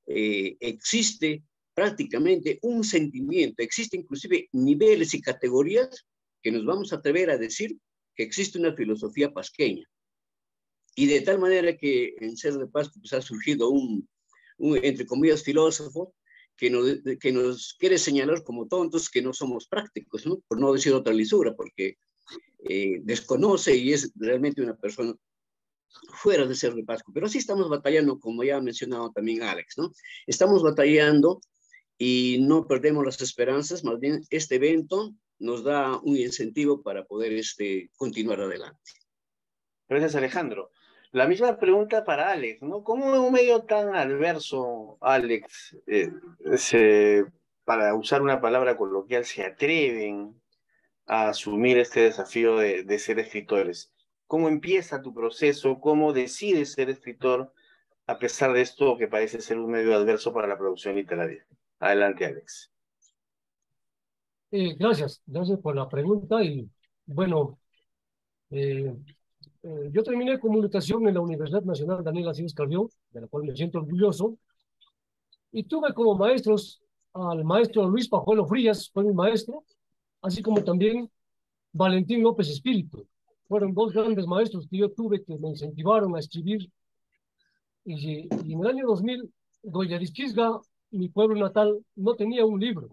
Existe prácticamente un sentimiento, existe inclusive niveles y categorías que nos vamos a atrever a decir que existe una filosofía pasqueña. Y de tal manera que en Ser de Pasco pues, ha surgido un, entre comillas, filósofo que nos quiere señalar como tontos que no somos prácticos, ¿no? Por no decir otra lisura, porque desconoce y es realmente una persona fuera de Ser de Pasco. Pero sí estamos batallando, como ya ha mencionado también Alex, ¿no? Estamos batallando y no perdemos las esperanzas, más bien este evento nos da un incentivo para poder continuar adelante. Gracias, Alejandro. La misma pregunta para Alex, ¿no? ¿Cómo en un medio tan adverso, Alex, para usar una palabra coloquial, se atreven a asumir este desafío de ser escritores? ¿Cómo empieza tu proceso? ¿Cómo decides ser escritor a pesar de esto que parece ser un medio adverso para la producción literaria? Adelante, Alex. Gracias por la pregunta y bueno, yo terminé comunicación en la Universidad Nacional Daniel Asís Carrió, de la cual me siento orgulloso, y tuve como maestros al maestro Luis Pajuelo Frías, fue mi maestro, así como también Valentín López Espíritu. Fueron dos grandes maestros que yo tuve que me incentivaron a escribir. Y en el año 2000, Goyarisquisga, mi pueblo natal, no tenía un libro.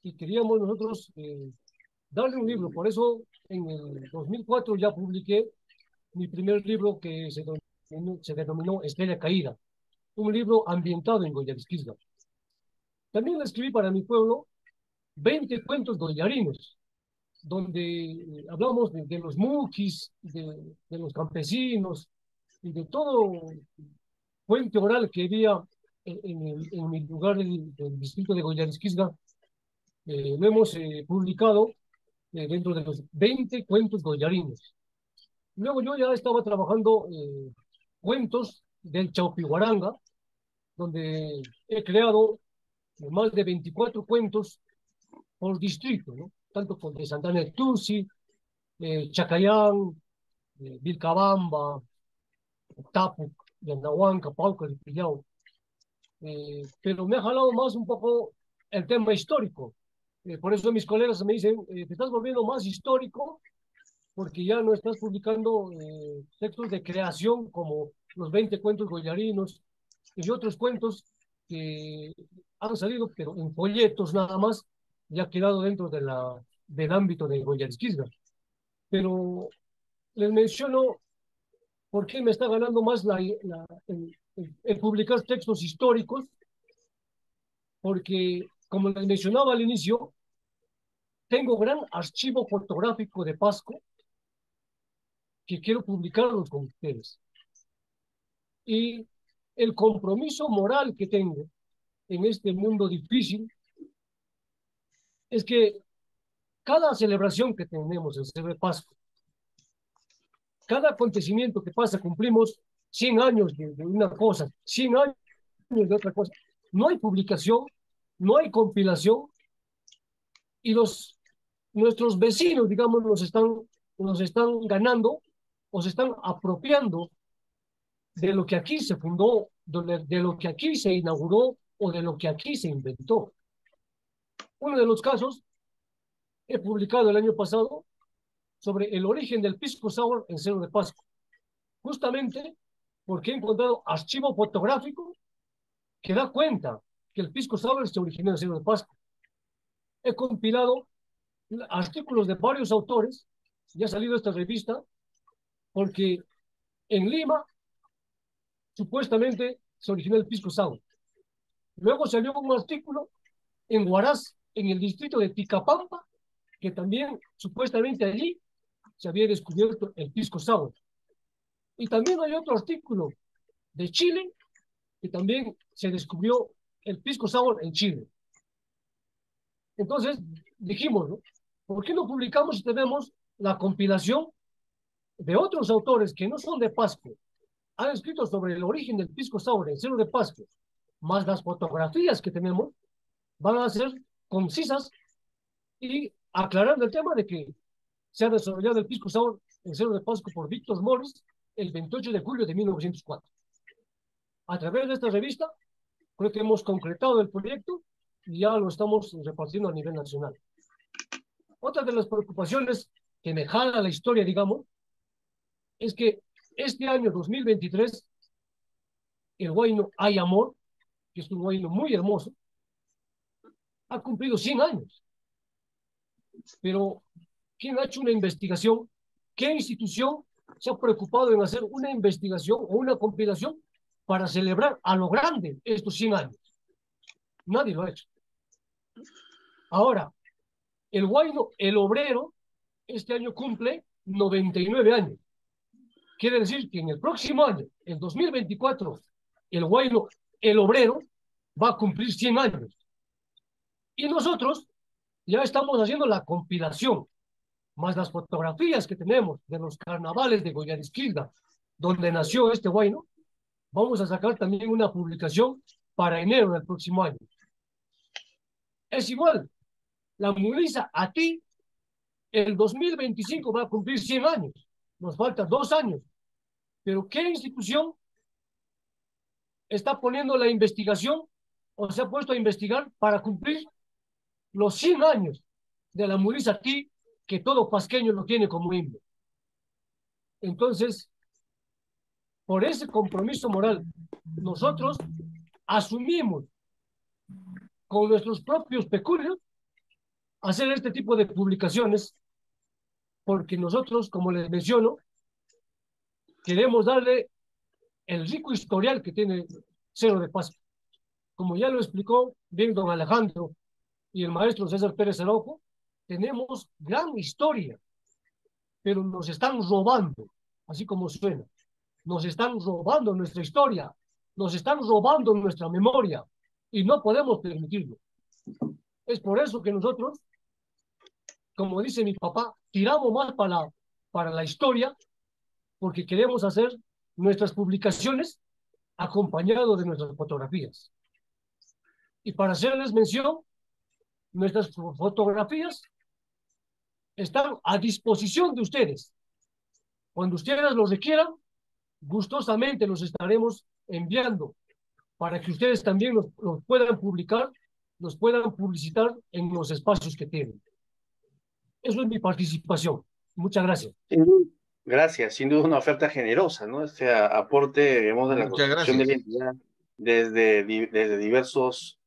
Y queríamos nosotros darle un libro. Por eso, en el 2004 ya publiqué mi primer libro que se denominó Estrella Caída. Un libro ambientado en Goyarisquisga. También escribí para mi pueblo 20 cuentos goyarinos, donde hablamos de los muquis, de los campesinos y de todo puente oral que había en mi lugar del distrito de Goyarisquisga. Lo hemos publicado dentro de los 20 cuentos goyarinos. Luego yo ya estaba trabajando cuentos del Chaupihuaranga, donde he creado más de 24 cuentos por distrito, ¿no? Tanto con de Santana de Tusi, Chacayán, Vilcabamba, Tapu, Yanahuanca, Pauca, El Pillao. Pero me ha jalado más un poco el tema histórico. Por eso mis colegas me dicen, te estás volviendo más histórico porque ya no estás publicando textos de creación como los 20 cuentos goyarinos y otros cuentos que han salido, pero en folletos nada más, y ha quedado dentro del ámbito de Goyarisquisga. Pero les menciono por qué me está ganando más el publicar textos históricos, porque, como les mencionaba al inicio, tengo gran archivo fotográfico de Pasco que quiero publicarlos con ustedes. Y el compromiso moral que tengo en este mundo difícil es que cada celebración que tenemos en Cerro de Pasco, cada acontecimiento que pasa, cumplimos 100 años de una cosa, 100 años de otra cosa. No hay publicación, no hay compilación, y nuestros vecinos, digamos, nos están ganando o se están apropiando de lo que aquí se fundó, de lo que aquí se inauguró o de lo que aquí se inventó. Uno de los casos he publicado el año pasado sobre el origen del pisco sour en Cerro de Pasco, justamente porque he encontrado archivo fotográfico que da cuenta que el pisco sour se originó en Cerro de Pasco. He compilado artículos de varios autores, ya ha salido esta revista, porque en Lima supuestamente se originó el pisco sour. Luego salió un artículo en Huaraz, en el distrito de Ticapampa, que también supuestamente allí se había descubierto el pisco sour. Y también hay otro artículo de Chile, que también se descubrió el pisco sour en Chile. Entonces dijimos, ¿no? ¿Por qué no publicamos si tenemos la compilación de otros autores que no son de Pasco? Han escrito sobre el origen del pisco sour en Cerro de Pasco, más las fotografías que tenemos van a ser concisas y aclarando el tema de que se ha desarrollado el pisco sour en Cerro de Pasco por Víctor Morris el 28 de julio de 1904. A través de esta revista, creo que hemos concretado el proyecto y ya lo estamos repartiendo a nivel nacional. Otra de las preocupaciones que me jala la historia, digamos, es que este año 2023, el huayno Hay Amor, que es un huayno muy hermoso, ha cumplido 100 años. Pero, ¿quién ha hecho una investigación? ¿Qué institución se ha preocupado en hacer una investigación o una compilación para celebrar a lo grande estos 100 años? Nadie lo ha hecho. Ahora, el huayno El Obrero este año cumple 99 años. Quiere decir que en el próximo año, en 2024, el huayno El Obrero va a cumplir 100 años. Y nosotros ya estamos haciendo la compilación, más las fotografías que tenemos de los carnavales de Goyarisquilda, donde nació este huayno. Vamos a sacar también una publicación para enero del próximo año. Es igual, la Mulisa Atí, el 2025 va a cumplir 100 años. Nos falta 2 años. Pero ¿qué institución está poniendo la investigación o se ha puesto a investigar para cumplir los 100 años de la Mulisa Atí, que todo pasqueño lo tiene como himno? Entonces, por ese compromiso moral, nosotros asumimos con nuestros propios peculios hacer este tipo de publicaciones, porque nosotros, como les menciono, queremos darle el rico historial que tiene Cerro de Pasco. Como ya lo explicó bien don Alejandro y el maestro César Pérez Araujo, tenemos gran historia, pero nos están robando, así como suena. Nos están robando nuestra historia, nos están robando nuestra memoria, y no podemos permitirlo. Es por eso que nosotros, como dice mi papá, tiramos más para la historia, porque queremos hacer nuestras publicaciones acompañado de nuestras fotografías. Y para hacerles mención, nuestras fotografías están a disposición de ustedes. Cuando ustedes los requieran, gustosamente los estaremos enviando para que ustedes también los puedan publicar, los puedan publicitar en los espacios que tienen. Eso es mi participación. Muchas gracias. Gracias, sin duda una oferta generosa, ¿no? Este aporte, digamos, de la Muchas construcción de la gracias. identidad desde diversos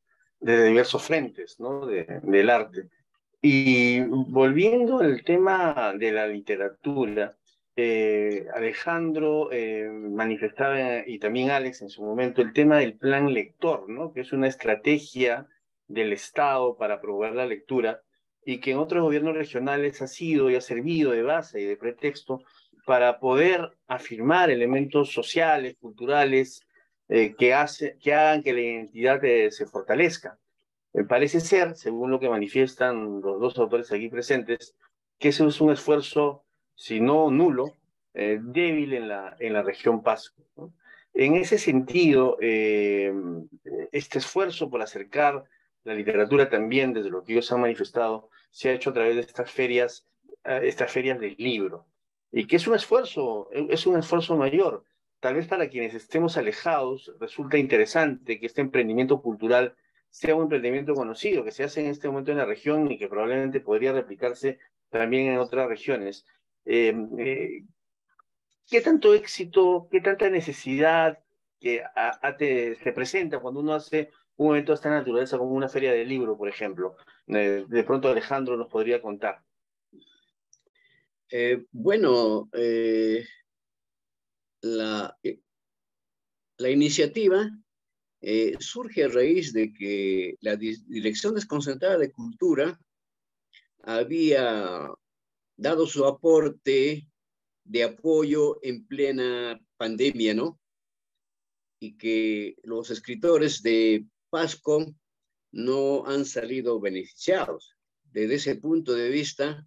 frentes, ¿no? Del arte. Y volviendo al tema de la literatura, Alejandro manifestaba, y también Alex en su momento, el tema del plan lector, ¿no? Que es una estrategia del Estado para promover la lectura y que en otros gobiernos regionales ha sido y ha servido de base y de pretexto para poder afirmar elementos sociales, culturales, que hagan que la identidad se fortalezca. Parece ser, según lo que manifiestan los dos autores aquí presentes, que ese es un esfuerzo, si no nulo, débil en la región Pasco, ¿no? En ese sentido, este esfuerzo por acercar la literatura también, desde lo que ellos han manifestado, se ha hecho a través de estas ferias del libro, y que es un esfuerzo mayor. Tal vez para quienes estemos alejados resulta interesante que este emprendimiento cultural sea un emprendimiento conocido, que se hace en este momento en la región y que probablemente podría replicarse también en otras regiones. ¿Qué tanto éxito, qué tanta necesidad se presenta cuando uno hace un evento de esta naturaleza como una feria de libro, por ejemplo? De pronto Alejandro nos podría contar. Bueno, la iniciativa surge a raíz de que la Dirección Desconcentrada de Cultura había dado su aporte de apoyo en plena pandemia, ¿no? Y que los escritores de Pasco no han salido beneficiados. Desde ese punto de vista,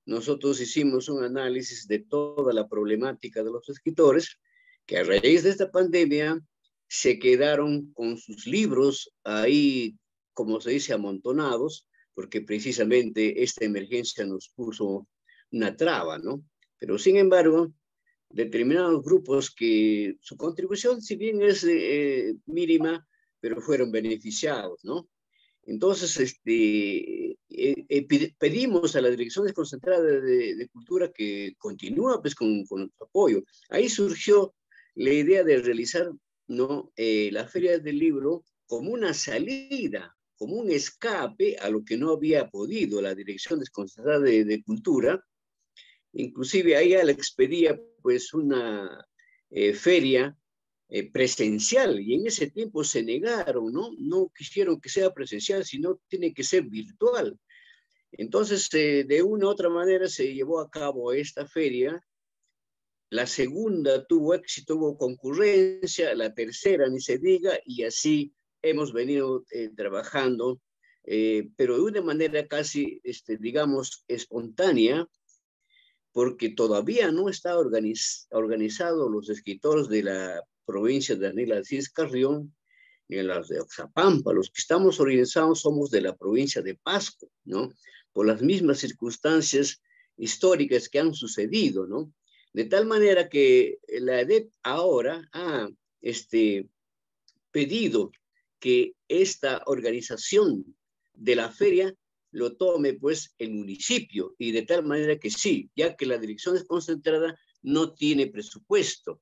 nosotros hicimos un análisis de toda la problemática de los escritores que a raíz de esta pandemia se quedaron con sus libros ahí, como se dice, amontonados, porque precisamente esta emergencia nos puso una traba, ¿no? Pero sin embargo, determinados grupos que su contribución, si bien es mínima, pero fueron beneficiados, ¿no? Entonces, pedimos a la Dirección Desconcentrada de Cultura que continúe pues, con su apoyo. Ahí surgió la idea de realizar, ¿no? La Feria del Libro como una salida, como un escape a lo que no había podido la Dirección Desconcentrada de Cultura. Inclusive ahí Alex pedía pues una feria presencial, y en ese tiempo se negaron, ¿no? No quisieron que sea presencial, sino tiene que ser virtual. Entonces, de una u otra manera se llevó a cabo esta feria. La segunda tuvo éxito, hubo concurrencia, la tercera ni se diga, y así hemos venido trabajando, pero de una manera casi, digamos, espontánea, porque todavía no está organizado los escritores de la provincia de Daniel Alcides Carrión, ni en las de Oxapampa. Los que estamos organizados somos de la provincia de Pasco, ¿no? Por las mismas circunstancias históricas que han sucedido, ¿no? De tal manera que la EDEP ahora ha pedido que esta organización de la feria lo tome pues el municipio, y de tal manera que sí, ya que la Dirección Desconcentrada no tiene presupuesto.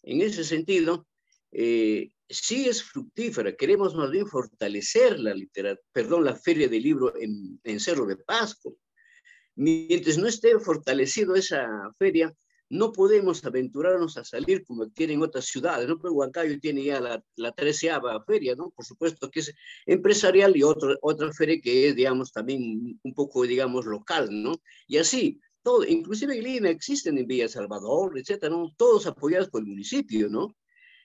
En ese sentido, sí es fructífera. Queremos más bien fortalecer la Feria del Libro en Cerro de Pasco. Mientras no esté fortalecido esa feria, no podemos aventurarnos a salir como tienen otras ciudades, ¿no? Pero Huancayo tiene ya la 13ª feria, ¿no? Por supuesto que es empresarial, y otra feria que es, digamos, también un poco, digamos, local, ¿no? Y así, todo, inclusive en Lima existen en Villa Salvador, etcétera, ¿no? Todos apoyados por el municipio, ¿no?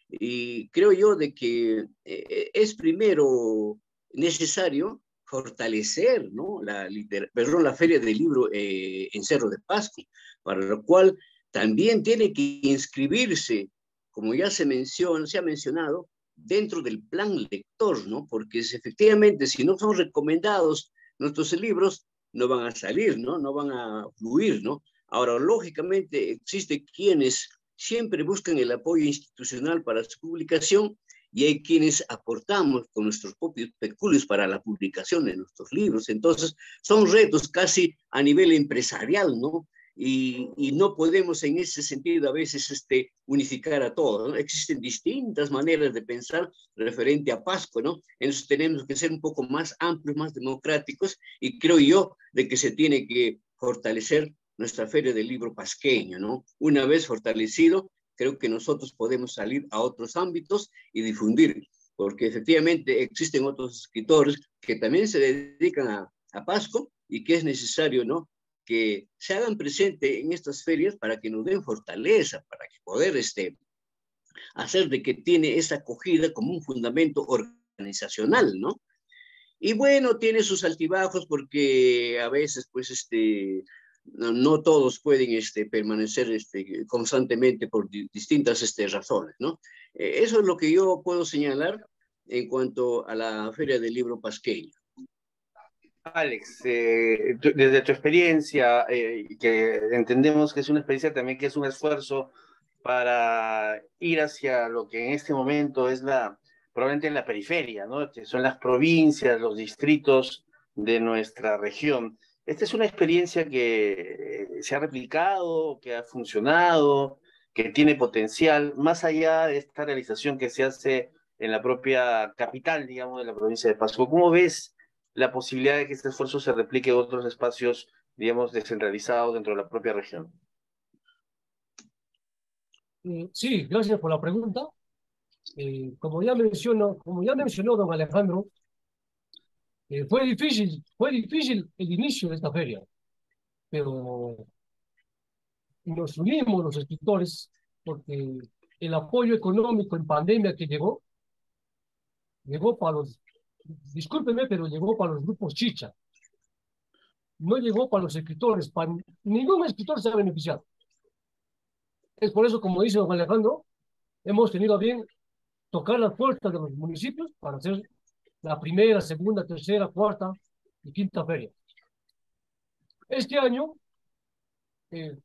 Y creo yo de que es primero necesario fortalecer, ¿no? la Feria del Libro en Cerro de Pasco, para lo cual también tiene que inscribirse como ya se ha mencionado, dentro del plan lector, ¿no? Porque efectivamente, si no son recomendados nuestros libros, no van a salir, ¿no? No van a fluir, ¿no? Ahora, lógicamente, existen quienes siempre buscan el apoyo institucional para su publicación y hay quienes aportamos con nuestros propios peculios para la publicación de nuestros libros. Entonces, son retos casi a nivel empresarial, ¿no? Y no podemos en ese sentido a veces unificar a todos, ¿no? Existen distintas maneras de pensar referente a Pasco, ¿no? Entonces tenemos que ser un poco más amplios, más democráticos, y creo yo de que se tiene que fortalecer nuestra Feria del Libro Pasqueño, ¿no? Una vez fortalecido, creo que nosotros podemos salir a otros ámbitos y difundir, porque efectivamente existen otros escritores que también se dedican a Pasco y que es necesario, ¿no?, que se hagan presente en estas ferias para que nos den fortaleza, para que poder hacer de que tiene esa acogida como un fundamento organizacional, ¿no? Y bueno, tiene sus altibajos porque a veces, pues, no todos pueden permanecer constantemente por distintas razones, ¿no? Eso es lo que yo puedo señalar en cuanto a la Feria del Libro Pasqueño. Alex, desde tu experiencia, que entendemos que es una experiencia también que es un esfuerzo para ir hacia lo que en este momento es probablemente la periferia, ¿no? Que son las provincias, los distritos de nuestra región. Esta es una experiencia que se ha replicado, que ha funcionado, que tiene potencial, más allá de esta realización que se hace en la propia capital, digamos, de la provincia de Pasco. ¿Cómo ves la posibilidad de que este esfuerzo se replique en otros espacios, digamos, descentralizados dentro de la propia región? Sí, gracias por la pregunta. Como ya mencionó don Alejandro, fue difícil el inicio de esta feria, pero nos unimos los escritores porque el apoyo económico en pandemia que llegó para discúlpenme, pero llegó para los grupos chicha, no llegó para los escritores, ningún escritor se ha beneficiado. Es por eso, como dice don Alejandro, hemos tenido a bien tocar las puertas de los municipios para hacer la primera, segunda, tercera, cuarta y quinta feria. Este año,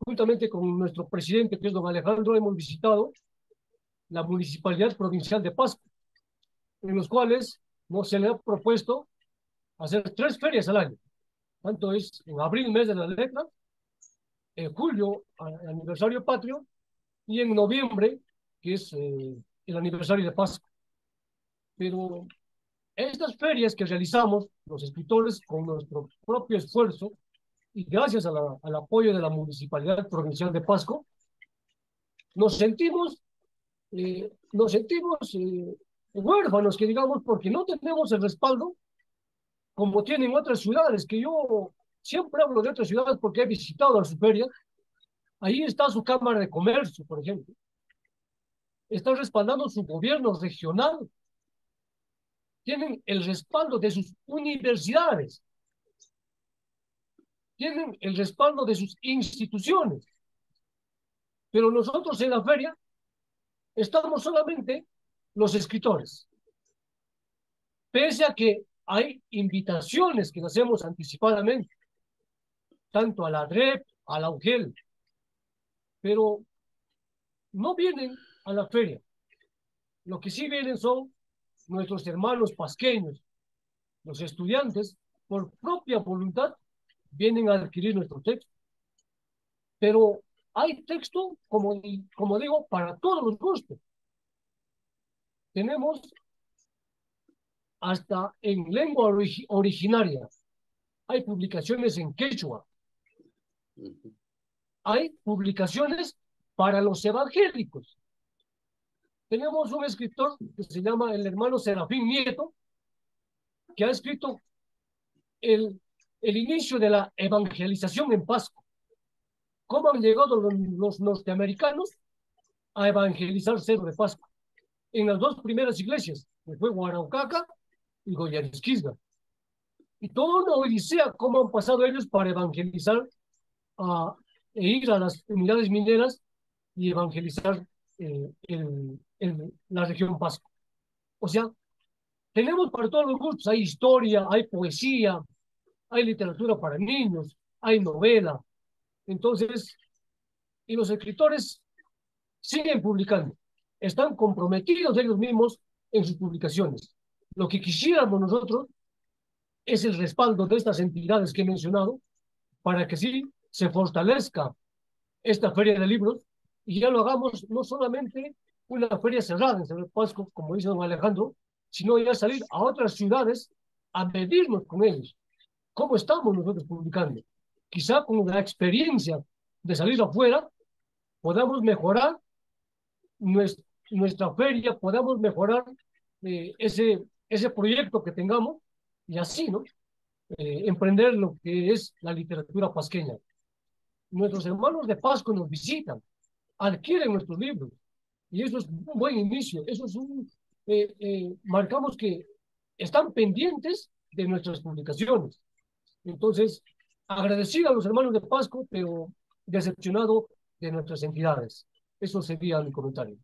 juntamente con nuestro presidente, que es don Alejandro, hemos visitado la Municipalidad Provincial de Pasco, en los cuales se le ha propuesto hacer 3 ferias al año. Tanto es en abril, mes de la letra, en julio, aniversario patrio, y en noviembre, que es el aniversario de Pasco. Pero estas ferias que realizamos, los escritores, con nuestro propio esfuerzo, y gracias al apoyo de la Municipalidad Provincial de Pasco, nos sentimos huérfanos, que digamos, porque no tenemos el respaldo como tienen otras ciudades, que yo siempre hablo de otras ciudades porque he visitado a su feria. Ahí está su Cámara de Comercio, por ejemplo. Está respaldando su gobierno regional. Tienen el respaldo de sus universidades. Tienen el respaldo de sus instituciones. Pero nosotros en la feria estamos solamente los escritores. Pese a que hay invitaciones que hacemos anticipadamente, tanto a la DREP, a la UGEL, pero no vienen a la feria. Lo que sí vienen son nuestros hermanos pasqueños, los estudiantes, por propia voluntad, vienen a adquirir nuestro texto. Pero hay texto, como digo, para todos los gustos. Tenemos hasta en lengua originaria. Hay publicaciones en quechua. Hay publicaciones para los evangélicos. Tenemos un escritor que se llama el hermano Serafín Nieto, que ha escrito el inicio de la evangelización en Pasco. ¿Cómo han llegado los norteamericanos a evangelizar Cerro de Pasco? En las 2 primeras iglesias, que fue Huaraucaca y Goyarisquisga. Y toda una odisea cómo han pasado ellos para evangelizar e ir a las unidades mineras y evangelizar la región Pasco. O sea, tenemos para todos los gustos, hay historia, hay poesía, hay literatura para niños, hay novela. Entonces, y los escritores siguen publicando, están comprometidos ellos mismos en sus publicaciones. Lo que quisiéramos nosotros es el respaldo de estas entidades que he mencionado para que sí se fortalezca esta feria de libros y ya lo hagamos no solamente una feria cerrada en San Pasco, como dice don Alejandro, sino ya salir a otras ciudades a medirnos con ellos. ¿Cómo estamos nosotros publicando? Quizá con la experiencia de salir afuera podamos mejorar nuestra feria, podamos mejorar ese proyecto que tengamos y así, ¿no? Emprender lo que es la literatura pasqueña. Nuestros hermanos de Pasco nos visitan, adquieren nuestros libros y eso es un buen inicio. Eso es marcamos que están pendientes de nuestras publicaciones. Entonces, agradecido a los hermanos de Pasco, pero decepcionado de nuestras entidades. Eso sería mi comentario.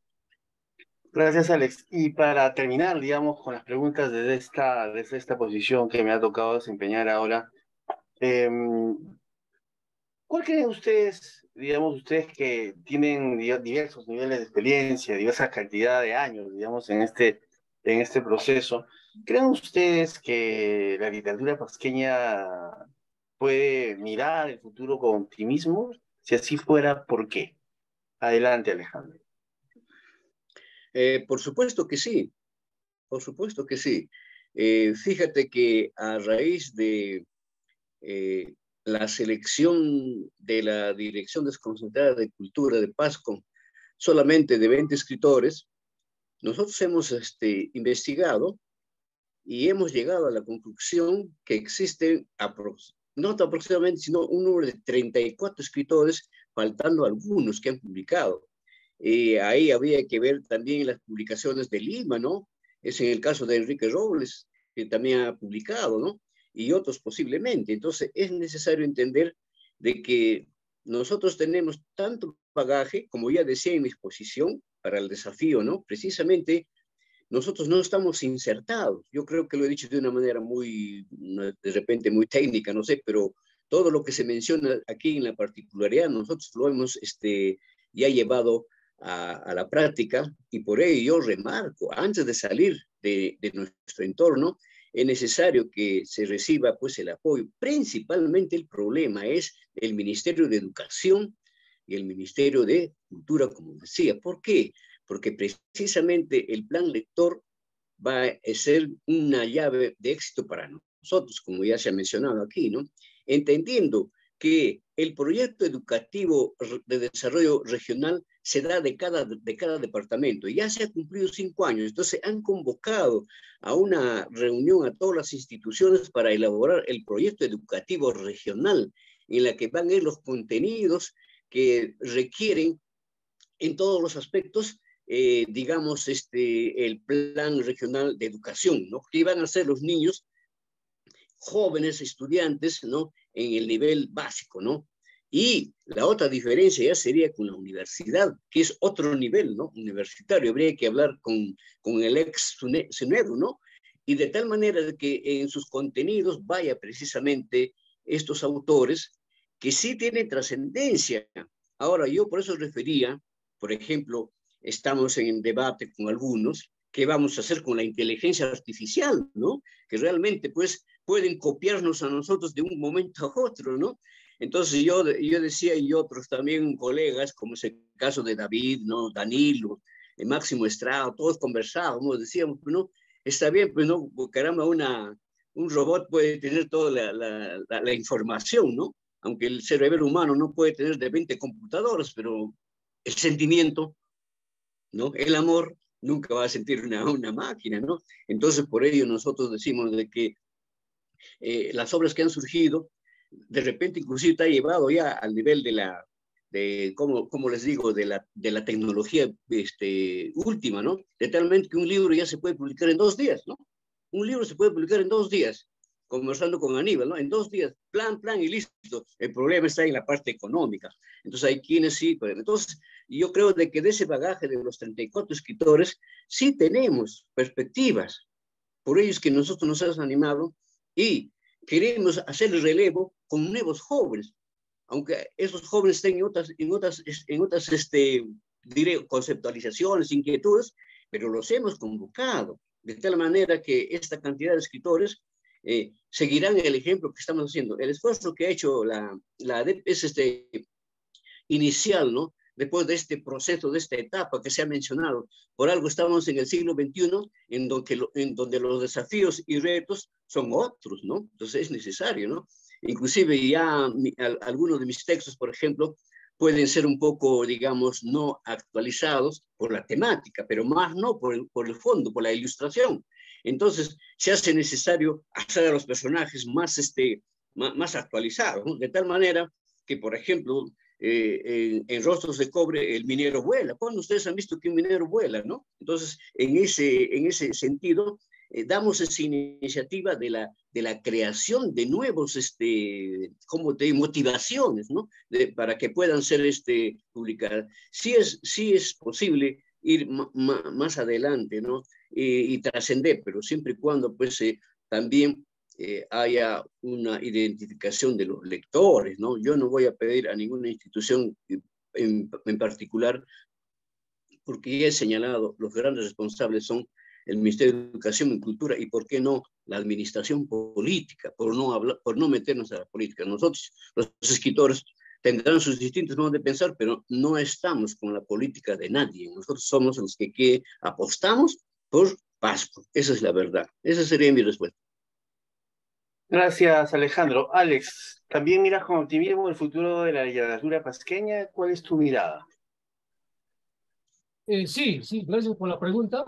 Gracias, Alex. Y para terminar, digamos, con las preguntas desde esta posición que me ha tocado desempeñar ahora, ¿cuál creen ustedes, digamos, ustedes que tienen diversos niveles de experiencia, diversa cantidad de años, digamos, en este proceso, creen ustedes que la literatura pasqueña puede mirar el futuro con optimismo? Si así fuera, ¿por qué? Adelante, Alejandro. Por supuesto que sí, por supuesto que sí. Fíjate que a raíz de la selección de la Dirección Desconcentrada de Cultura de Pasco, solamente de 20 escritores, nosotros hemos investigado y hemos llegado a la conclusión que existen no aproximadamente, sino un número de 34 escritores, faltando algunos que han publicado. Ahí habría que ver también las publicaciones de Lima, ¿no? Es en el caso de Enrique Robles, que también ha publicado, ¿no? Y otros posiblemente. Entonces, es necesario entender de que nosotros tenemos tanto bagaje, como ya decía en mi exposición, para el desafío, ¿no? Precisamente, nosotros no estamos insertados. Yo creo que lo he dicho de una manera muy, de repente, muy técnica, no sé, pero todo lo que se menciona aquí en la particularidad, nosotros lo hemos ya llevado a la práctica, y por ello yo remarco, antes de salir de nuestro entorno, es necesario que se reciba pues el apoyo. Principalmente el problema es el Ministerio de Educación y el Ministerio de Cultura, como decía. ¿Por qué? Porque precisamente el plan lector va a ser una llave de éxito para nosotros, como ya se ha mencionado aquí, ¿no? Entendiendo que el proyecto educativo de desarrollo regional se da de cada departamento. Ya se ha cumplido 5 años, entonces han convocado a una reunión a todas las instituciones para elaborar el proyecto educativo regional, en la que van a ir los contenidos que requieren en todos los aspectos, digamos, el plan regional de educación, ¿no? Que van a ser los niños, jóvenes, estudiantes, ¿no? En el nivel básico, ¿no? Y la otra diferencia ya sería con la universidad, que es otro nivel, ¿no? Universitario. Habría que hablar con el ex SUNEDU, ¿no? Y de tal manera que en sus contenidos vaya precisamente estos autores que sí tienen trascendencia. Ahora, yo por eso refería, por ejemplo, estamos en debate con algunos, ¿qué vamos a hacer con la inteligencia artificial, ¿no? Que realmente, pues, pueden copiarnos a nosotros de un momento a otro, ¿no? Entonces yo decía, y otros también colegas, como es el caso de David, ¿no? Danilo, Máximo Estrada, todos conversábamos, decíamos, pues no, está bien, pues no, caramba, un robot puede tener toda la información, ¿no? Aunque el cerebro humano no puede tener de 20 computadoras, pero el sentimiento, ¿no? El amor nunca va a sentir una máquina, ¿no? Entonces por ello nosotros decimos de que las obras que han surgido, de repente inclusive está llevado ya al nivel ¿cómo les digo? De la tecnología última, ¿no? De tal manera que un libro ya se puede publicar en 2 días, ¿no? Un libro se puede publicar en 2 días, conversando con Aníbal, ¿no? En 2 días, plan, y listo. El problema está en la parte económica. Entonces hay quienes sí, pero entonces yo creo de que de ese bagaje de los 34 escritores sí tenemos perspectivas. Por ello es que nosotros nos hemos animado y queremos hacer el relevo con nuevos jóvenes, aunque esos jóvenes estén en otras diré, conceptualizaciones, inquietudes, pero los hemos convocado, de tal manera que esta cantidad de escritores seguirán el ejemplo que estamos haciendo. El esfuerzo que ha hecho la ADEP es inicial, ¿no? Después de este proceso, de esta etapa que se ha mencionado. Por algo estamos en el siglo XXI, en donde los desafíos y retos son otros, ¿no? Entonces es necesario, ¿no? Inclusive ya algunos de mis textos, por ejemplo, pueden ser un poco, digamos, no actualizados por la temática, pero más no por el fondo, por la ilustración. Entonces se hace necesario hacer a los personajes más actualizados, ¿no? De tal manera que, por ejemplo, en Rostros de Cobre, el minero vuela. ¿Cuándo ustedes han visto que un minero vuela, no? Entonces, en ese sentido, damos esa iniciativa de la creación de nuevos, motivaciones, ¿no? Para que puedan ser publicadas. Sí es posible ir más adelante, ¿no? Y trascender, pero siempre y cuando, pues, también haya una identificación de los lectores, ¿no? Yo no voy a pedir a ninguna institución en particular, porque ya he señalado, los grandes responsables son el Ministerio de Educación y Cultura y, ¿por qué no?, la administración política, por no meternos a la política. Nosotros, los escritores, tendrán sus distintos modos de pensar, pero no estamos con la política de nadie. Nosotros somos los que apostamos por Pasco. Esa es la verdad. Esa sería mi respuesta. Gracias, Alejandro. Alex, ¿también miras con optimismo el futuro de la literatura pasqueña? ¿Cuál es tu mirada? Sí, gracias por la pregunta.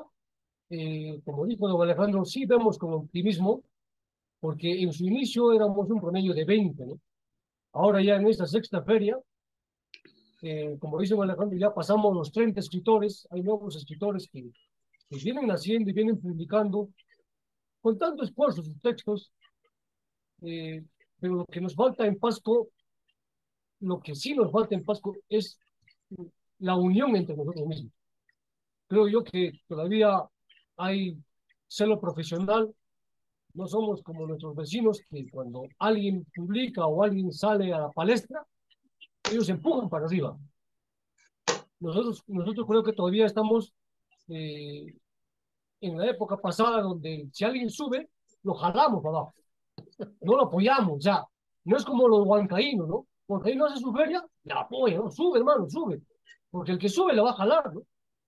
Como dijo don Alejandro, sí vemos con optimismo, porque en su inicio éramos un promedio de 20, ¿no? Ahora ya en esta sexta feria, como dice don Alejandro, ya pasamos los 30 escritores, hay nuevos escritores que vienen naciendo y vienen publicando con tanto esfuerzo sus textos, pero lo que nos falta en Pasco, lo que sí nos falta en Pasco es la unión entre nosotros mismos. Creo yo que todavía hay celo profesional, no somos como nuestros vecinos que cuando alguien publica o alguien sale a la palestra, ellos se empujan para arriba. Nosotros creo que todavía estamos en la época pasada donde si alguien sube, lo jalamos para abajo, no lo apoyamos, o sea, no es como los huancaínos, ¿no? Huancaíno hace su feria, la apoya, ¿no? Sube, hermano, sube, porque el que sube le va a jalar, ¿no?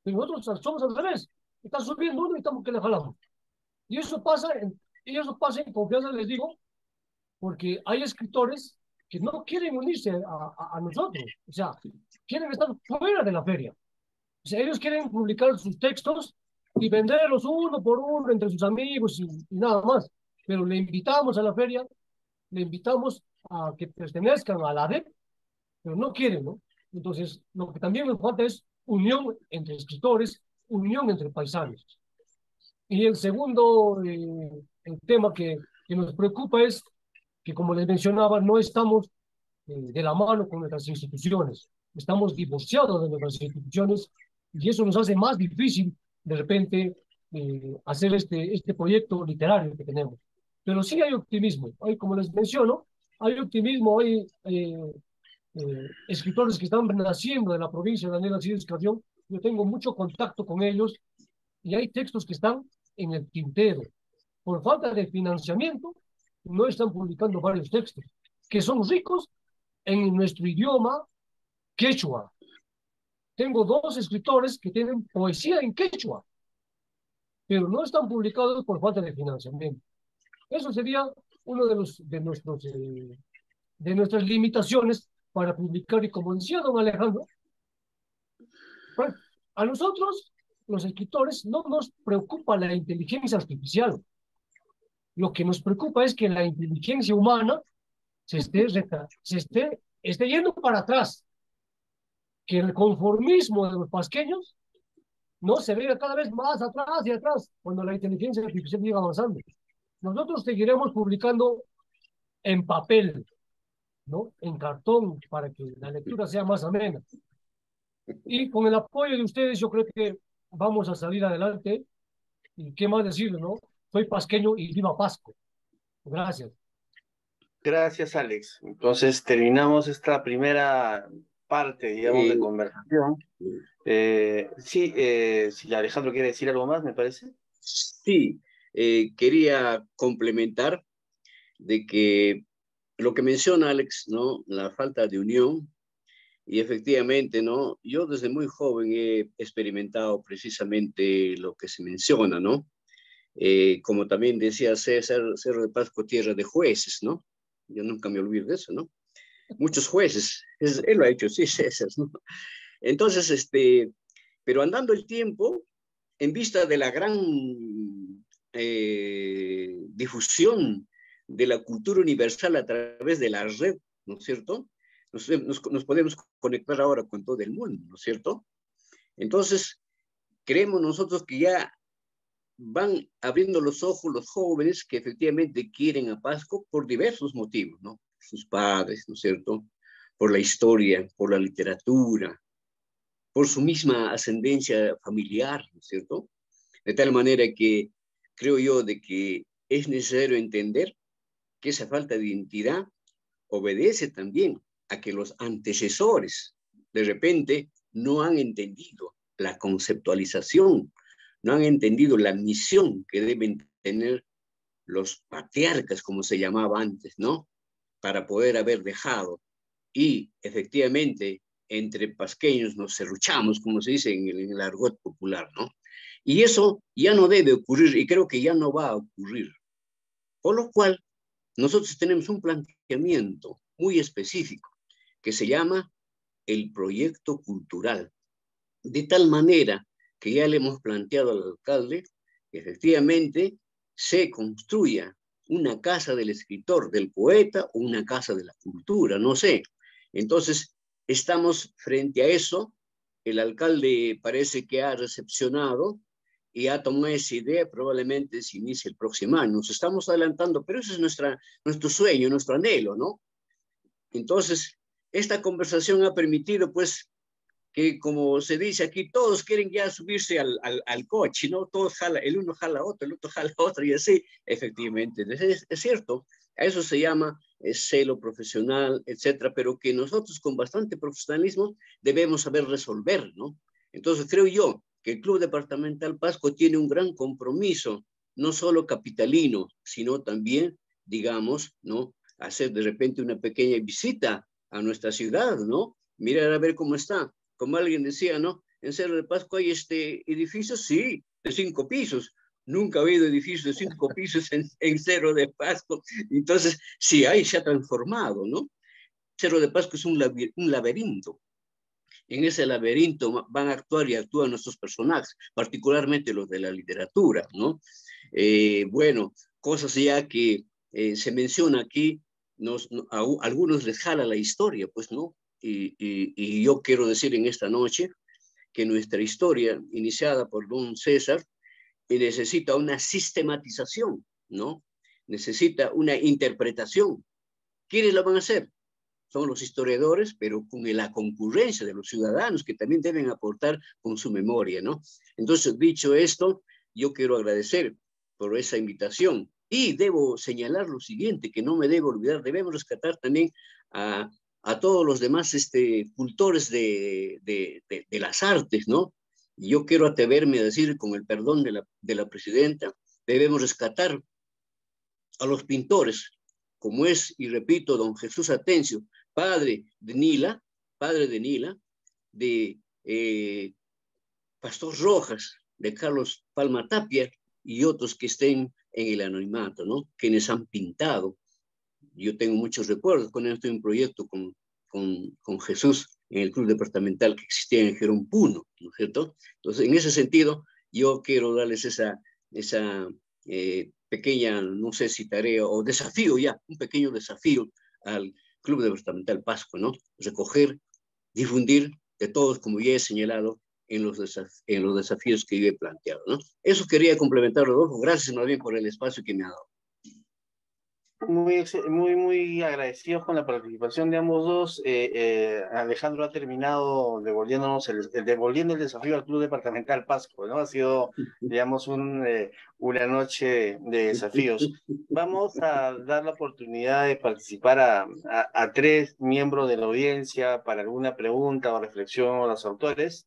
Pero nosotros somos al revés, está subiendo uno y estamos que le jalamos. Y eso pasa en confianza, les digo, porque hay escritores que no quieren unirse a nosotros, o sea, quieren estar fuera de la feria. O sea, ellos quieren publicar sus textos y venderlos uno por uno entre sus amigos y nada más. Pero le invitamos a la feria, le invitamos a que pertenezcan a la ADEP, pero no quieren, ¿no? Entonces, lo que también nos falta es unión entre escritores, unión entre paisanos. Y el segundo el tema que nos preocupa es que, como les mencionaba, no estamos de la mano con nuestras instituciones. Estamos divorciados de nuestras instituciones y eso nos hace más difícil, de repente, hacer este proyecto literario que tenemos. Pero sí hay optimismo. Hay, como les menciono, hay optimismo, hay escritores que están naciendo de la provincia de Daniel Alcides Carrión. Yo tengo mucho contacto con ellos y hay textos que están en el tintero. Por falta de financiamiento, no están publicando varios textos que son ricos en nuestro idioma quechua. Tengo 2 escritores que tienen poesía en quechua, pero no están publicados por falta de financiamiento. Eso sería uno de nuestras limitaciones para publicar. Y como decía don Alejandro, pues, a nosotros, los escritores, no nos preocupa la inteligencia artificial. Lo que nos preocupa es que la inteligencia humana se esté yendo para atrás, que el conformismo de los pasqueños no se vea cada vez más atrás y atrás cuando la inteligencia artificial siga avanzando. Nosotros seguiremos publicando en papel, ¿no? En cartón, para que la lectura sea más amena. Y con el apoyo de ustedes, yo creo que vamos a salir adelante. ¿Y qué más decirle, no? Soy pasqueño y viva Pasco. Gracias. Gracias, Alex. Entonces, terminamos esta primera parte, digamos, de Eh, conversación. Sí, si Alejandro quiere decir algo más, me parece. sí, quería complementar de que lo que menciona Alex, ¿no? La falta de unión. Y efectivamente, ¿no? Yo desde muy joven he experimentado precisamente lo que se menciona, ¿no? Como también decía César, Cerro de Pasco, tierra de jueces, ¿no? Yo nunca me olvido de eso, ¿no? Muchos jueces, él lo ha hecho, sí, César, ¿no? Entonces, pero andando el tiempo, en vista de la gran difusión de la cultura universal a través de la red, ¿no es cierto? Nos podemos conectar ahora con todo el mundo, ¿no es cierto? Entonces, creemos nosotros que ya van abriendo los ojos los jóvenes que efectivamente quieren a Pasco por diversos motivos, ¿no? Sus padres, ¿no es cierto? Por la historia, por la literatura, por su misma ascendencia familiar, ¿no es cierto? De tal manera que creo yo de que es necesario entender que esa falta de identidad obedece también a que los antecesores de repente no han entendido la conceptualización, no han entendido la misión que deben tener los patriarcas, como se llamaba antes, ¿no? Para poder haber dejado. Y efectivamente, entre pasqueños nos serruchamos, como se dice en el argot popular, ¿no? Y eso ya no debe ocurrir y creo que ya no va a ocurrir. Por lo cual, nosotros tenemos un planteamiento muy específico que se llama el proyecto cultural. De tal manera que ya le hemos planteado al alcalde que efectivamente se construya una casa del escritor, del poeta, o una casa de la cultura, no sé. Entonces, estamos frente a eso. El alcalde parece que ha recepcionado y ha tomado esa idea, probablemente se inicie el próximo año. Nos estamos adelantando, pero ese es nuestro sueño, nuestro anhelo, ¿no? Entonces, esta conversación ha permitido, pues, que como se dice aquí, todos quieren ya subirse al coche, ¿no? Todos jala, el uno jala a otro, el otro jala a otro, y así, efectivamente, es cierto, a eso se llama celo profesional, etcétera, pero que nosotros con bastante profesionalismo debemos saber resolver, ¿no? Entonces creo yo que el Club Departamental Pasco tiene un gran compromiso, no solo capitalino, sino también, digamos, ¿no? Hacer de repente una pequeña visita a nuestra ciudad, ¿no? Mirar a ver cómo está. Como alguien decía, ¿no? En Cerro de Pasco hay edificios, sí, de 5 pisos. Nunca ha habido edificios de 5 pisos en Cerro de Pasco. Entonces, sí hay, se ha transformado, ¿no? Cerro de Pasco es un laberinto. En ese laberinto van a actuar y actúan nuestros personajes, particularmente los de la literatura, ¿no? Bueno, cosas ya que se menciona aquí, a algunos les jala la historia, pues, ¿no? Y yo quiero decir en esta noche que nuestra historia, iniciada por don César, necesita una sistematización, ¿no? Necesita una interpretación. ¿Quiénes la van a hacer? Son los historiadores, pero con la concurrencia de los ciudadanos que también deben aportar con su memoria, ¿no? Entonces, dicho esto, yo quiero agradecer por esa invitación y debo señalar lo siguiente, que no me debo olvidar, debemos rescatar también a todos los demás cultores de las artes, ¿no? Y yo quiero atreverme a decir, con el perdón de la presidenta, debemos rescatar a los pintores, como es, y repito, don Jesús Atencio, padre de Nila, de Pastor Rojas, de Carlos Palma Tapia y otros que estén en el anonimato, ¿no? Quienes han pintado. Yo tengo muchos recuerdos con este un proyecto con Jesús en el club departamental que existía en Jerón Puno, ¿no es cierto? Entonces, en ese sentido, yo quiero darles esa pequeña, no sé si tarea o desafío ya, un pequeño desafío al Club Departamental Pasco, ¿no? Recoger, difundir de todos, como ya he señalado, en los desafíos que yo he planteado, ¿no? Eso quería complementar, Rodolfo. Gracias más bien por el espacio que me ha dado. Muy agradecidos con la participación de ambos dos. Alejandro ha terminado devolviendo el desafío al Club Departamental Pasco, ¿no? Ha sido, digamos, una noche de desafíos. Vamos a dar la oportunidad de participar a tres miembros de la audiencia para alguna pregunta o reflexión a los autores,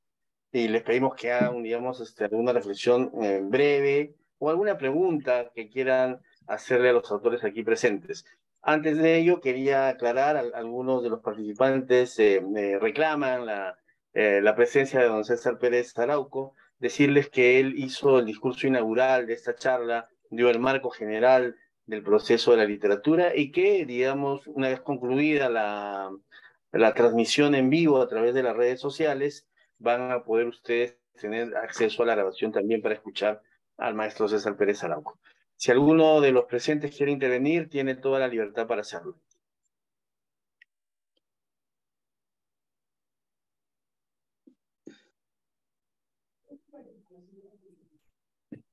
y les pedimos que hagan, digamos, alguna reflexión breve o alguna pregunta que quieran hacerle a los autores aquí presentes. Antes de ello, quería aclarar, algunos de los participantes reclaman la presencia de don César Pérez Arauco, decirles que él hizo el discurso inaugural de esta charla, dio el marco general del proceso de la literatura y que, digamos, una vez concluida la transmisión en vivo a través de las redes sociales, van a poder ustedes tener acceso a la grabación también para escuchar al maestro César Pérez Arauco. Si alguno de los presentes quiere intervenir, tiene toda la libertad para hacerlo.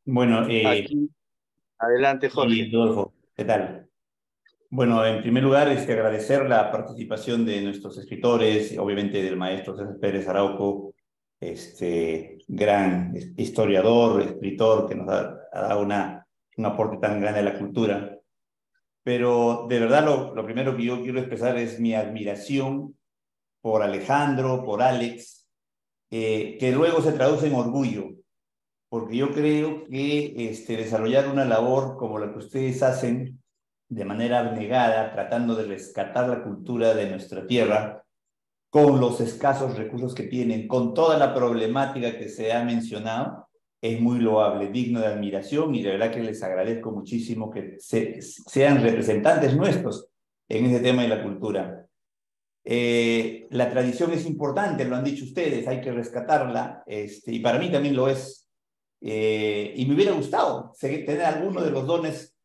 Bueno, Aquí. Adelante, Jorge. Rodolfo, ¿qué tal? Bueno, en primer lugar, agradecer la participación de nuestros escritores, obviamente del maestro César Pérez Arauco, gran historiador, escritor, que nos ha dado un aporte tan grande a la cultura. Pero de verdad lo primero que yo quiero expresar es mi admiración por Alejandro, por Alex, que luego se traduce en orgullo, porque yo creo que desarrollar una labor como la que ustedes hacen, de manera abnegada, tratando de rescatar la cultura de nuestra tierra, con los escasos recursos que tienen, con toda la problemática que se ha mencionado, es muy loable, digno de admiración, y de verdad que les agradezco muchísimo que sean representantes nuestros en ese tema de la cultura. La tradición es importante, lo han dicho ustedes, hay que rescatarla, y para mí también lo es. Y me hubiera gustado tener alguno de los dones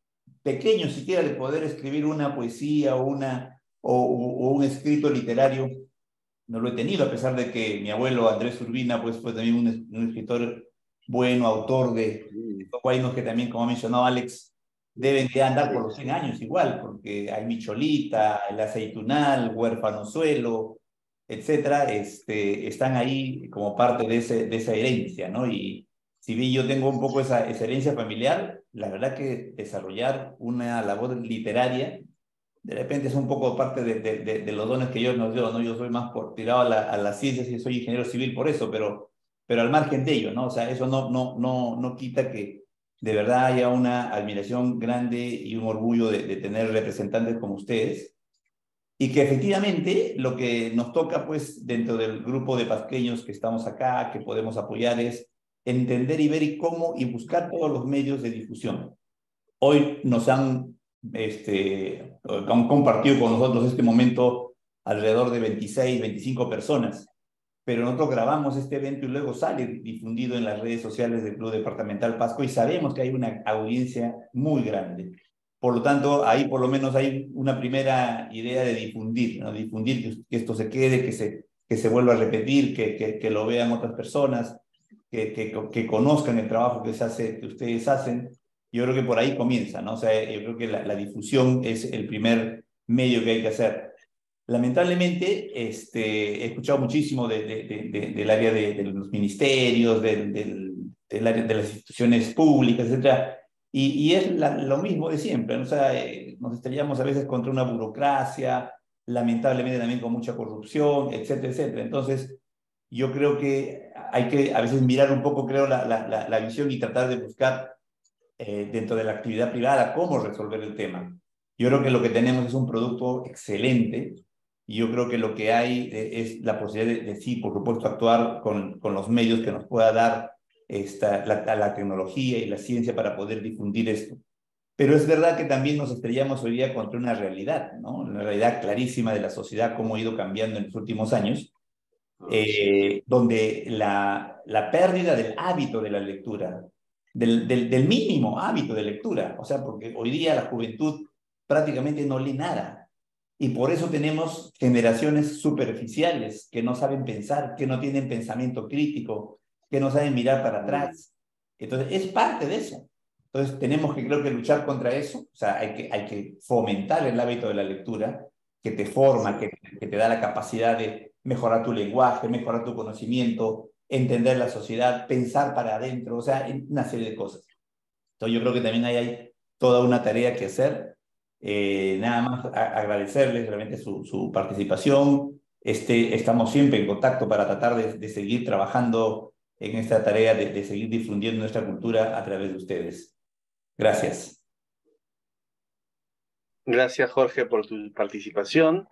pequeños siquiera de poder escribir una poesía o un escrito literario. No lo he tenido, a pesar de que mi abuelo Andrés Urbina pues, fue también un escritor bueno, autor de guainos que también, como ha mencionado Alex, deben de andar por los 100 años igual, porque hay Micholita, El Aceitunal, Huérfanozuelo, etcétera, están ahí como parte de esa herencia, ¿no? Y si bien yo tengo un poco esa herencia familiar, la verdad que desarrollar una labor literaria de repente es un poco parte de los dones que Dios nos dio, ¿no? Yo soy más tirado a las ciencias y soy ingeniero civil por eso, pero al margen de ello, ¿no? O sea, eso no quita que de verdad haya una admiración grande y un orgullo de tener representantes como ustedes, y que efectivamente lo que nos toca, pues, dentro del grupo de pasqueños que estamos acá, que podemos apoyar, es entender y ver cómo y buscar todos los medios de difusión. Hoy nos han compartido con nosotros este momento alrededor de 26, 25 personas, pero nosotros grabamos este evento y luego sale difundido en las redes sociales del Club Departamental Pasco y sabemos que hay una audiencia muy grande. Por lo tanto, ahí por lo menos hay una primera idea de difundir, ¿no? Difundir que esto se quede, que se vuelva a repetir, que lo vean otras personas, que conozcan el trabajo que ustedes hacen. Yo creo que por ahí comienza, ¿no? O sea, yo creo que la difusión es el primer medio que hay que hacer. Lamentablemente, he escuchado muchísimo del área de los ministerios, del área de las instituciones públicas, etcétera, y es lo mismo de siempre, ¿no? O sea, nos estrellamos a veces contra una burocracia, lamentablemente también con mucha corrupción, etcétera, etcétera. Entonces, yo creo que hay que a veces mirar un poco, creo, la visión y tratar de buscar dentro de la actividad privada cómo resolver el tema. Yo creo que lo que tenemos es un producto excelente, y yo creo que lo que hay es la posibilidad de sí, por supuesto, actuar con los medios que nos pueda dar la tecnología y la ciencia para poder difundir esto. Pero es verdad que también nos estrellamos hoy día contra una realidad, ¿no? Una realidad clarísima de la sociedad, cómo ha ido cambiando en los últimos años, donde la pérdida del hábito de la lectura, del mínimo hábito de lectura, o sea, porque hoy día la juventud prácticamente no lee nada, y por eso tenemos generaciones superficiales que no saben pensar, que no tienen pensamiento crítico, que no saben mirar para atrás. Entonces, es parte de eso. Entonces tenemos que, creo que, luchar contra eso. O sea, hay que fomentar el hábito de la lectura, que te forma, que te da la capacidad de mejorar tu lenguaje, mejorar tu conocimiento, entender la sociedad, pensar para adentro, o sea, una serie de cosas. Entonces yo creo que también ahí hay toda una tarea que hacer. Nada más agradecerles realmente su participación. Estamos siempre en contacto para tratar de seguir trabajando en esta tarea de seguir difundiendo nuestra cultura a través de ustedes. Gracias. Gracias, Jorge, por tu participación.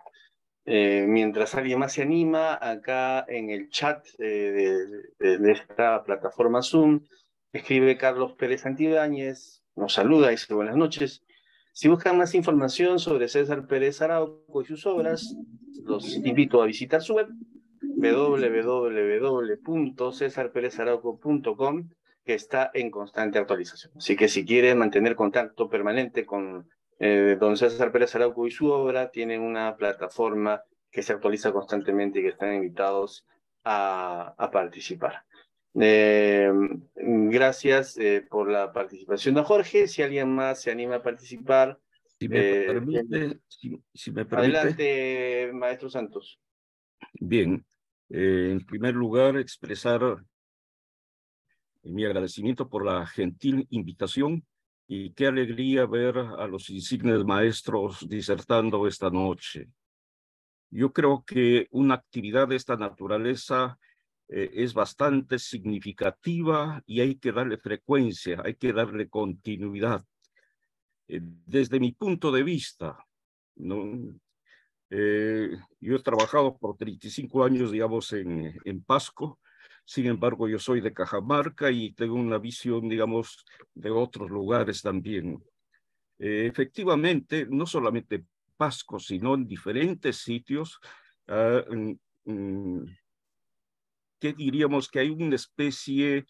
Mientras alguien más se anima, acá en el chat de esta plataforma Zoom, escribe Carlos Pérez Santibáñez, nos saluda y dice buenas noches. Si buscan más información sobre César Pérez Arauco y sus obras, los invito a visitar su web www.cesarperezarauco.com, que está en constante actualización. Así que si quieren mantener contacto permanente con don César Pérez Arauco y su obra, tienen una plataforma que se actualiza constantemente y que están invitados a participar. Gracias por la participación de Jorge. Si alguien más se anima a participar, si me permite. Adelante, maestro Santos. Bien, en primer lugar, expresar mi agradecimiento por la gentil invitación y qué alegría ver a los insignes maestros disertando esta noche. Yo creo que una actividad de esta naturaleza es bastante significativa y hay que darle frecuencia, hay que darle continuidad. Desde mi punto de vista, ¿no? Yo he trabajado por 35 años, digamos, en Pasco. Sin embargo, yo soy de Cajamarca y tengo una visión, digamos, de otros lugares también. Efectivamente, no solamente Pasco, sino en diferentes sitios, que diríamos que hay una especie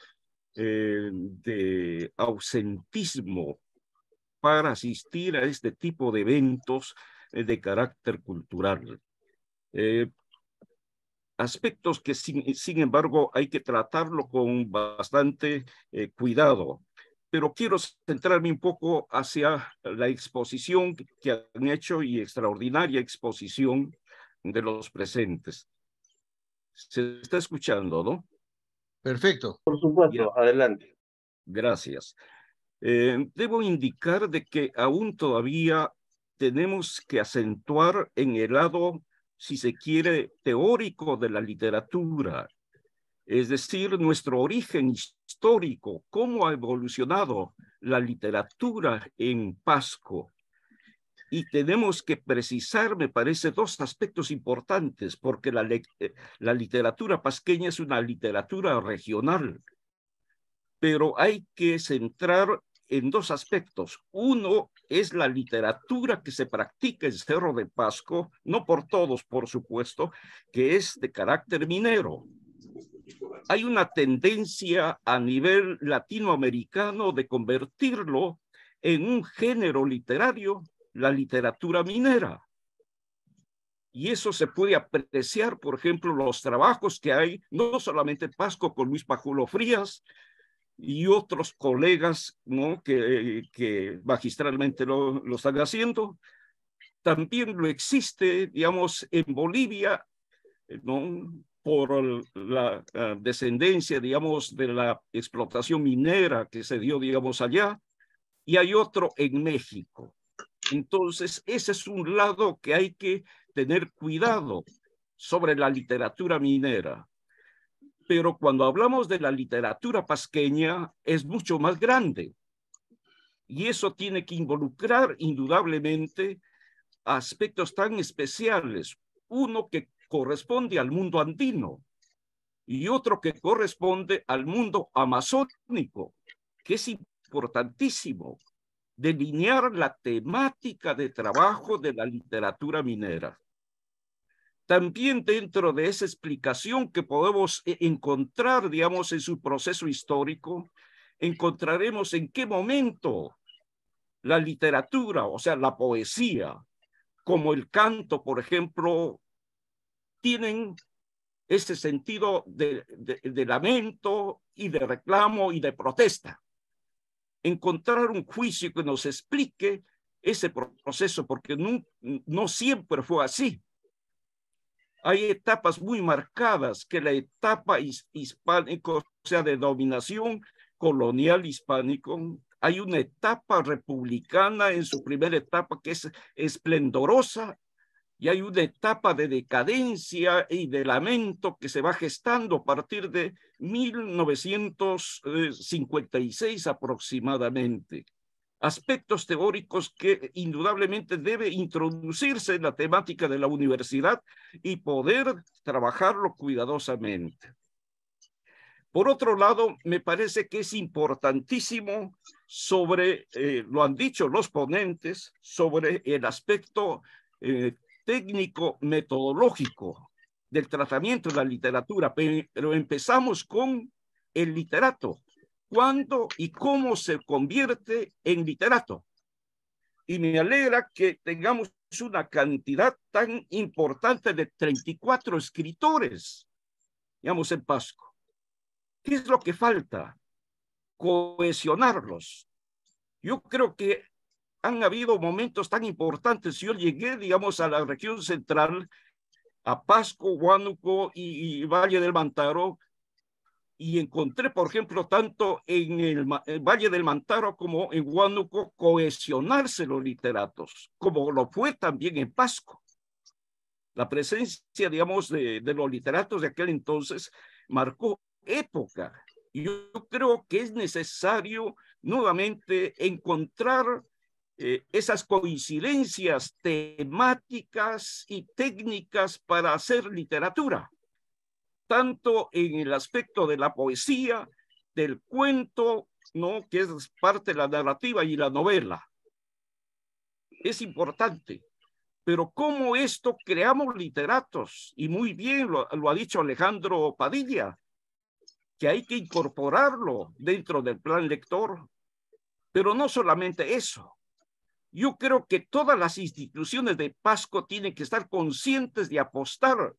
de ausentismo para asistir a este tipo de eventos de carácter cultural. Aspectos que sin embargo hay que tratarlo con bastante cuidado. Pero quiero centrarme un poco hacia la exposición que han hecho y extraordinaria exposición de los presentes. Se está escuchando, ¿no? Perfecto. Por supuesto, Bien. adelante. Gracias. Debo indicar de que aún todavía tenemos que acentuar en el lado, si se quiere, teórico de la literatura, es decir, nuestro origen histórico, cómo ha evolucionado la literatura en Pasco. Y tenemos que precisar, me parece, dos aspectos importantes, porque la literatura pasqueña es una literatura regional, pero hay que centrar en dos aspectos. Uno es la literatura que se practica en Cerro de Pasco, no por todos, por supuesto, que es de carácter minero. Hay una tendencia a nivel latinoamericano de convertirlo en un género literario, la literatura minera. Y eso se puede apreciar, por ejemplo, los trabajos que hay, no solamente en Pasco con Luis Pajulo Frías y otros colegas, ¿no? que magistralmente lo están haciendo. También lo existe, digamos, en Bolivia, ¿no? Por la descendencia, digamos, de la explotación minera que se dio, digamos, allá, y hay otro en México. Entonces, ese es un lado que hay que tener cuidado sobre la literatura minera. Pero cuando hablamos de la literatura pasqueña, es mucho más grande. Y eso tiene que involucrar indudablemente aspectos tan especiales. Uno que corresponde al mundo andino y otro que corresponde al mundo amazónico, que es importantísimo delinear la temática de trabajo de la literatura minera. También dentro de esa explicación que podemos encontrar, digamos, en su proceso histórico, encontraremos en qué momento la literatura, o sea, la poesía, como el canto, por ejemplo, tienen ese sentido de lamento y de reclamo y de protesta. encontrar un juicio que nos explique ese proceso, porque no siempre fue así. Hay etapas muy marcadas, que la etapa hispánico, o sea, de dominación colonial hispánico, hay una etapa republicana en su primera etapa que es esplendorosa, y hay una etapa de decadencia y de lamento que se va gestando a partir de 1956 aproximadamente. Aspectos teóricos que indudablemente debe introducirse en la temática de la universidad y poder trabajarlo cuidadosamente. Por otro lado, me parece que es importantísimo sobre, lo han dicho los ponentes, sobre el aspecto técnico metodológico del tratamiento de la literatura, pero empezamos con el literato. ¿Cuándo y cómo se convierte en literato? Y me alegra que tengamos una cantidad tan importante de 34 escritores, digamos, en Pasco. ¿Qué es lo que falta? Cohesionarlos. Yo creo que han habido momentos tan importantes. Yo llegué, digamos, a la región central, a Pasco, Huánuco y Valle del Mantaro, y encontré, por ejemplo, tanto en el Valle del Mantaro como en Huánuco, cohesionarse los literatos, como lo fue también en Pasco. La presencia, digamos, de los literatos de aquel entonces marcó época. Y yo creo que es necesario nuevamente encontrar esas coincidencias temáticas y técnicas para hacer literatura, tanto en el aspecto de la poesía, del cuento, ¿no?, que es parte de la narrativa, y la novela. Es importante. Pero ¿cómo esto creamos literatos? Y muy bien lo ha dicho Alejandro Padilla, que hay que incorporarlo dentro del plan lector. Pero no solamente eso. Yo creo que todas las instituciones de Pasco tienen que estar conscientes de apostar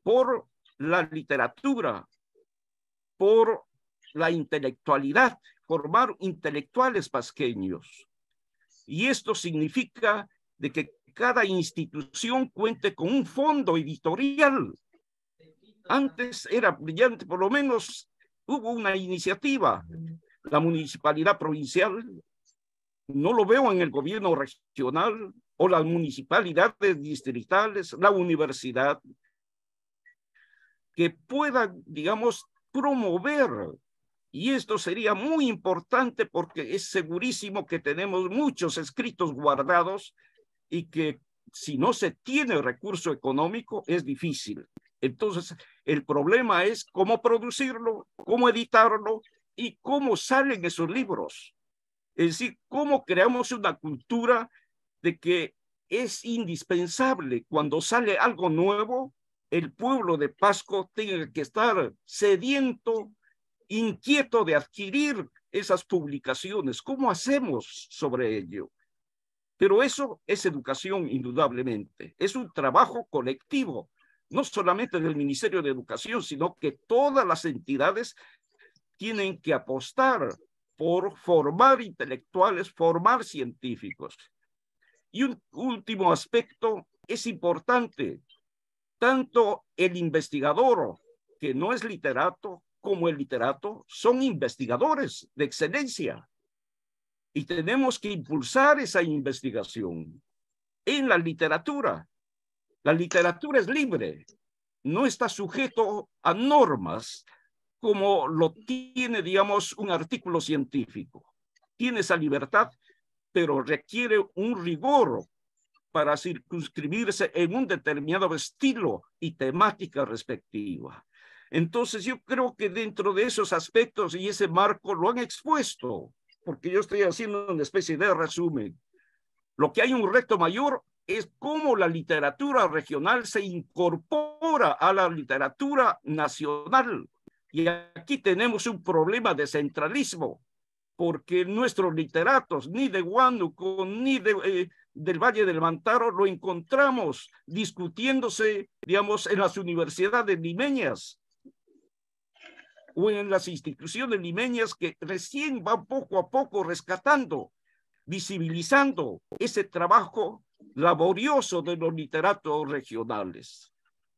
por la literatura, por la intelectualidad, formar intelectuales pasqueños. Y esto significa de que cada institución cuente con un fondo editorial. Antes era brillante, por lo menos hubo una iniciativa. La municipalidad provincial, no lo veo en el gobierno regional, o las municipalidades distritales, la universidad, que puedan, digamos, promover. Y esto sería muy importante porque es segurísimo que tenemos muchos escritos guardados y que si no se tiene recurso económico es difícil. Entonces, el problema es cómo producirlo, cómo editarlo y cómo salen esos libros. Es decir, cómo creamos una cultura de que es indispensable cuando sale algo nuevo, el pueblo de Pasco tenga que estar sediento, inquieto de adquirir esas publicaciones. ¿Cómo hacemos sobre ello? Pero eso es educación, indudablemente. Es un trabajo colectivo, no solamente del Ministerio de Educación, sino que todas las entidades tienen que apostar por formar intelectuales, formar científicos. Y un último aspecto es importante. Tanto el investigador, que no es literato, como el literato son investigadores de excelencia. Y tenemos que impulsar esa investigación en la literatura. La literatura es libre, no está sujeto a normas como lo tiene, digamos, un artículo científico. Tiene esa libertad, pero requiere un rigor para circunscribirse en un determinado estilo y temática respectiva. Entonces yo creo que dentro de esos aspectos y ese marco lo han expuesto, porque yo estoy haciendo una especie de resumen. Lo que hay un reto mayor es cómo la literatura regional se incorpora a la literatura nacional. Y aquí tenemos un problema de centralismo, porque nuestros literatos, ni de Huánuco, ni del Valle del Mantaro, lo encontramos discutiéndose, digamos, en las universidades limeñas. o en las instituciones limeñas que recién van poco a poco rescatando, visibilizando ese trabajo laborioso de los literatos regionales.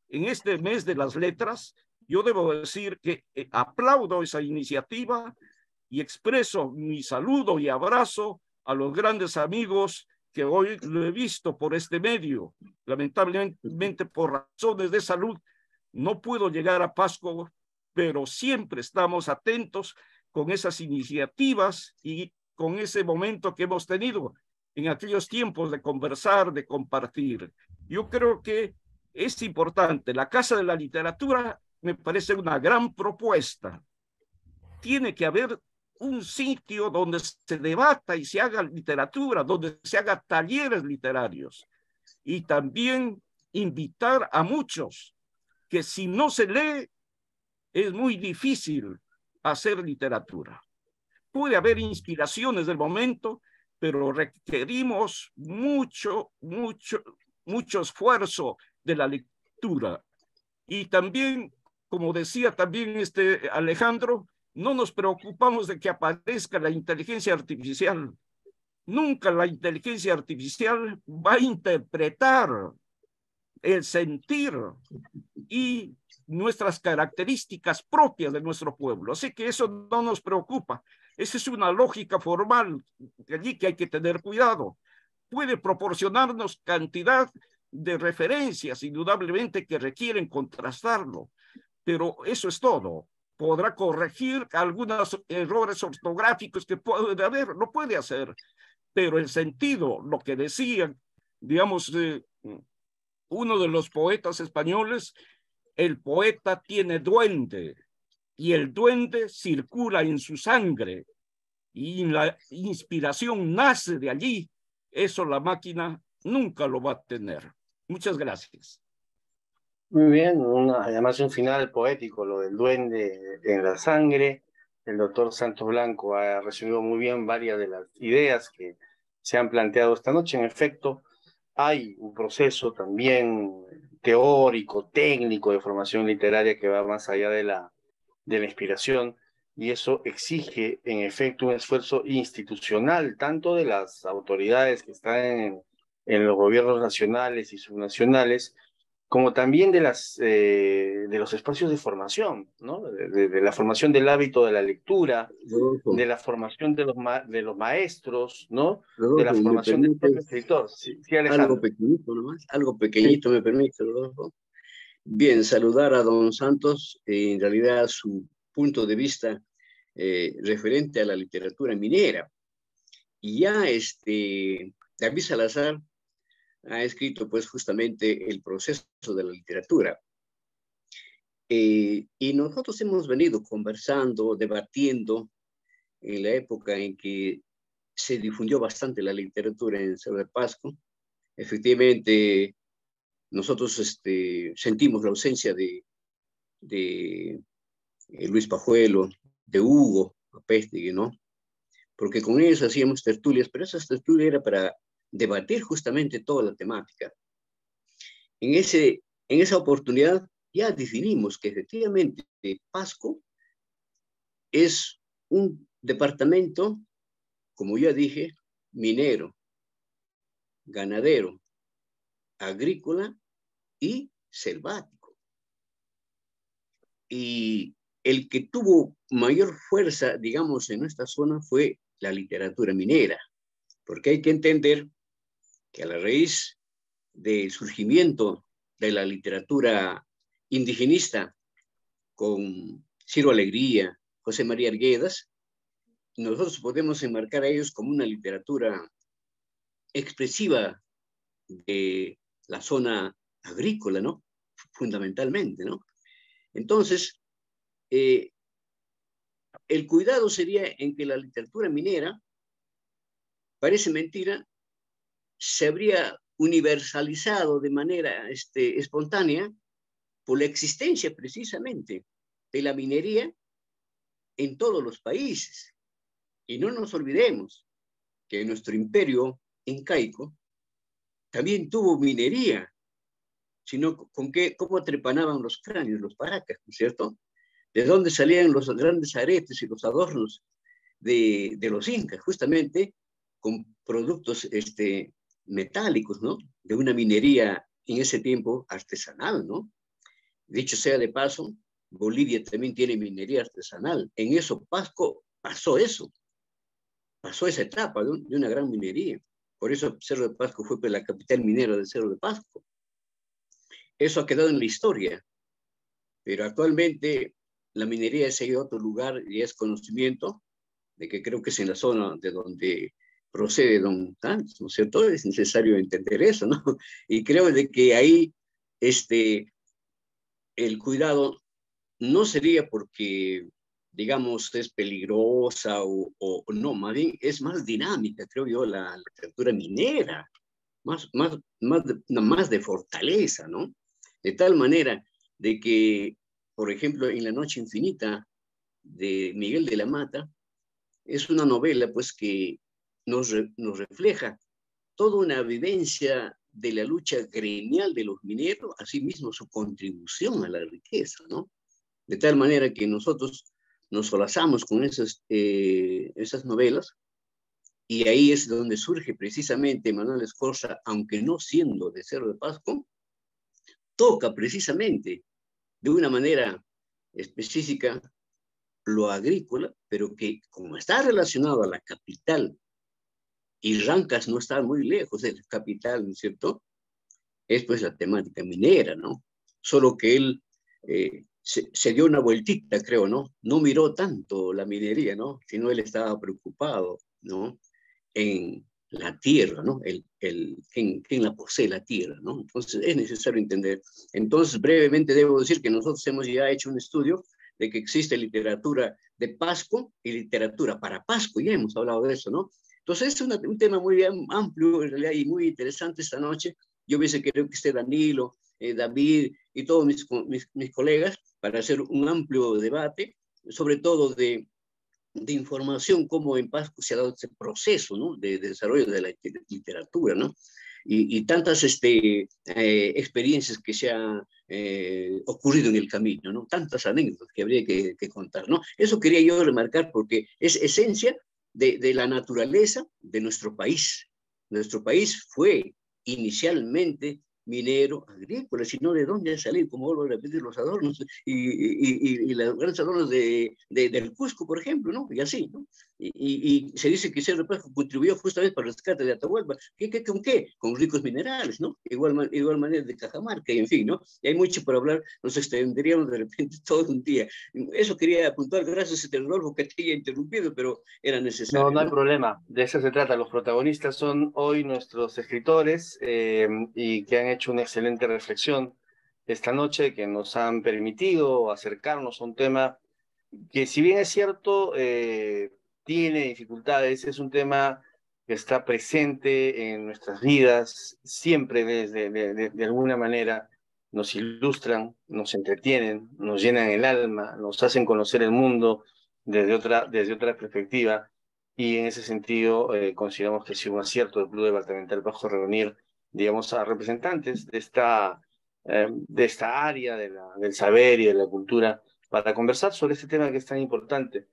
En este mes de las letras, yo debo decir que aplaudo esa iniciativa y expreso mi saludo y abrazo a los grandes amigos que hoy lo he visto por este medio. Lamentablemente, por razones de salud, no puedo llegar a Pasco, pero siempre estamos atentos con esas iniciativas y con ese momento que hemos tenido en aquellos tiempos de conversar, de compartir. Yo creo que es importante. La Casa de la Literatura me parece una gran propuesta. Tiene que haber un sitio donde se debata y se haga literatura, donde se haga talleres literarios. Y también invitar a muchos que si no se lee, es muy difícil hacer literatura. Puede haber inspiraciones del momento, pero requerimos mucho esfuerzo de la lectura. Y también, como decía también Alejandro, no nos preocupamos de que aparezca la inteligencia artificial. Nunca la inteligencia artificial va a interpretar el sentir y nuestras características propias de nuestro pueblo. Así que eso no nos preocupa. Esa es una lógica formal allí que hay que tener cuidado. Puede proporcionarnos cantidad de referencias, indudablemente, que requieren contrastarlo, pero eso es todo. Podrá corregir algunos errores ortográficos que puede haber, lo puede hacer, pero el sentido, lo que decían, digamos, uno de los poetas españoles, el poeta tiene duende y el duende circula en su sangre y la inspiración nace de allí. Eso la máquina nunca lo va a tener. Muchas gracias. Muy bien, además un final poético, lo del duende en la sangre. El doctor Santos Blanco ha resumido muy bien varias de las ideas que se han planteado esta noche. En efecto, hay un proceso también teórico, técnico de formación literaria que va más allá de la inspiración, y eso exige, en efecto, un esfuerzo institucional, tanto de las autoridades que están en los gobiernos nacionales y subnacionales, como también de los espacios de formación, ¿no? De la formación del hábito de la lectura, de la formación de los maestros, ¿no? Rodolfo, de la formación del propio escritor. Sí, algo pequeñito nomás, algo pequeñito, sí. Me permite, Rodolfo. Bien, saludar a don Santos, en realidad su punto de vista referente a la literatura minera. Y ya David Salazar ha escrito pues justamente el proceso de la literatura. Y nosotros hemos venido conversando, debatiendo en la época en que se difundió bastante la literatura en Cerro de Pasco. Efectivamente, nosotros sentimos la ausencia de Luis Pajuelo, de Hugo Apéstegui, ¿no? Porque con ellos hacíamos tertulias, pero esas tertulias eran para debatir justamente toda la temática. En esa oportunidad ya definimos que efectivamente Pasco es un departamento, como ya dije, minero, ganadero, agrícola y selvático. Y el que tuvo mayor fuerza, digamos, en nuestra zona fue la literatura minera, porque hay que entender que a la raíz del surgimiento de la literatura indigenista con Ciro Alegría, José María Arguedas, nosotros podemos enmarcar a ellos como una literatura expresiva de la zona agrícola, ¿no? Fundamentalmente, ¿no? Entonces, el cuidado sería en que la literatura minera, parece mentira, se habría universalizado de manera espontánea por la existencia precisamente de la minería en todos los países. Y no nos olvidemos que nuestro imperio incaico también tuvo minería, sino cómo trepanaban los cráneos, los paracas, ¿no es cierto? de dónde salían los grandes aretes y los adornos de los incas, justamente con productos metálicos, ¿no? De una minería en ese tiempo artesanal, ¿no? Dicho sea de paso, Bolivia también tiene minería artesanal. En eso Pasco pasó esa etapa de una gran minería. Por eso Cerro de Pasco fue la capital minera del Cerro de Pasco. Eso ha quedado en la historia, pero actualmente la minería ha seguido a otro lugar y es conocimiento de que creo que es en la zona de donde procede Don Santos, ¿no es cierto? Es necesario entender eso, ¿no? Y creo de que ahí el cuidado no sería porque, digamos, es peligrosa o no, más bien es más dinámica, creo yo, la literatura minera, más de fortaleza, ¿no? De tal manera de que, por ejemplo, en La Noche Infinita de Miguel de la Mata, es una novela pues que nos refleja toda una vivencia de la lucha gremial de los mineros, asimismo su contribución a la riqueza, ¿no? De tal manera que nosotros nos solazamos con esas novelas, y ahí es donde surge precisamente Manuel Escorza, aunque no siendo de Cerro de Pasco, toca precisamente de una manera específica lo agrícola, pero que como está relacionado a la capital, y Rancas no está muy lejos de la capital, ¿no es cierto? Es pues la temática minera, ¿no? Solo que él se dio una vueltita, creo, ¿no? No miró tanto la minería, ¿no? Sino él estaba preocupado, ¿no? En la tierra, ¿no? ¿Quién la posee la tierra, ¿no? Entonces es necesario entender. Entonces, brevemente debo decir que nosotros hemos ya hecho un estudio de que existe literatura de Pasco y literatura para Pasco, ya hemos hablado de eso, ¿no? Entonces es un tema muy amplio en realidad y muy interesante esta noche. Yo hubiese querido que esté Danilo, David y todos mis colegas para hacer un amplio debate, sobre todo de información, cómo en Pasco se ha dado ese proceso, ¿no? de desarrollo de la literatura, ¿no? Y tantas experiencias que se han ocurrido en el camino, ¿no? Tantas anécdotas que habría que contar, ¿no? Eso quería yo remarcar porque es esencia de la naturaleza de nuestro país. Nuestro país fue inicialmente minero, agrícola, sino de dónde salir, como vuelvo a repetir, los adornos y los grandes adornos del Cusco, por ejemplo, ¿no? Y así, ¿no? Y se dice que Cerro de Pasco contribuyó justamente para el rescate de Atahualpa. ¿Con qué? Con ricos minerales, ¿no? Igual manera de Cajamarca, y en fin, ¿no? Y hay mucho por hablar, nos extenderíamos de repente todo un día. Eso quería apuntar, gracias a Rodolfo que te haya interrumpido, pero era necesario. No, no hay problema. De eso se trata. Los protagonistas son hoy nuestros escritores y que han hecho una excelente reflexión esta noche, que nos han permitido acercarnos a un tema que, si bien es cierto, tiene dificultades, es un tema que está presente en nuestras vidas, siempre de alguna manera nos ilustran, nos entretienen, nos llenan el alma, nos hacen conocer el mundo desde otra perspectiva. Y en ese sentido, consideramos que ha sido un acierto del Club Departamental Pasco reunir, digamos, a representantes de esta área del saber y de la cultura para conversar sobre este tema que es tan importante.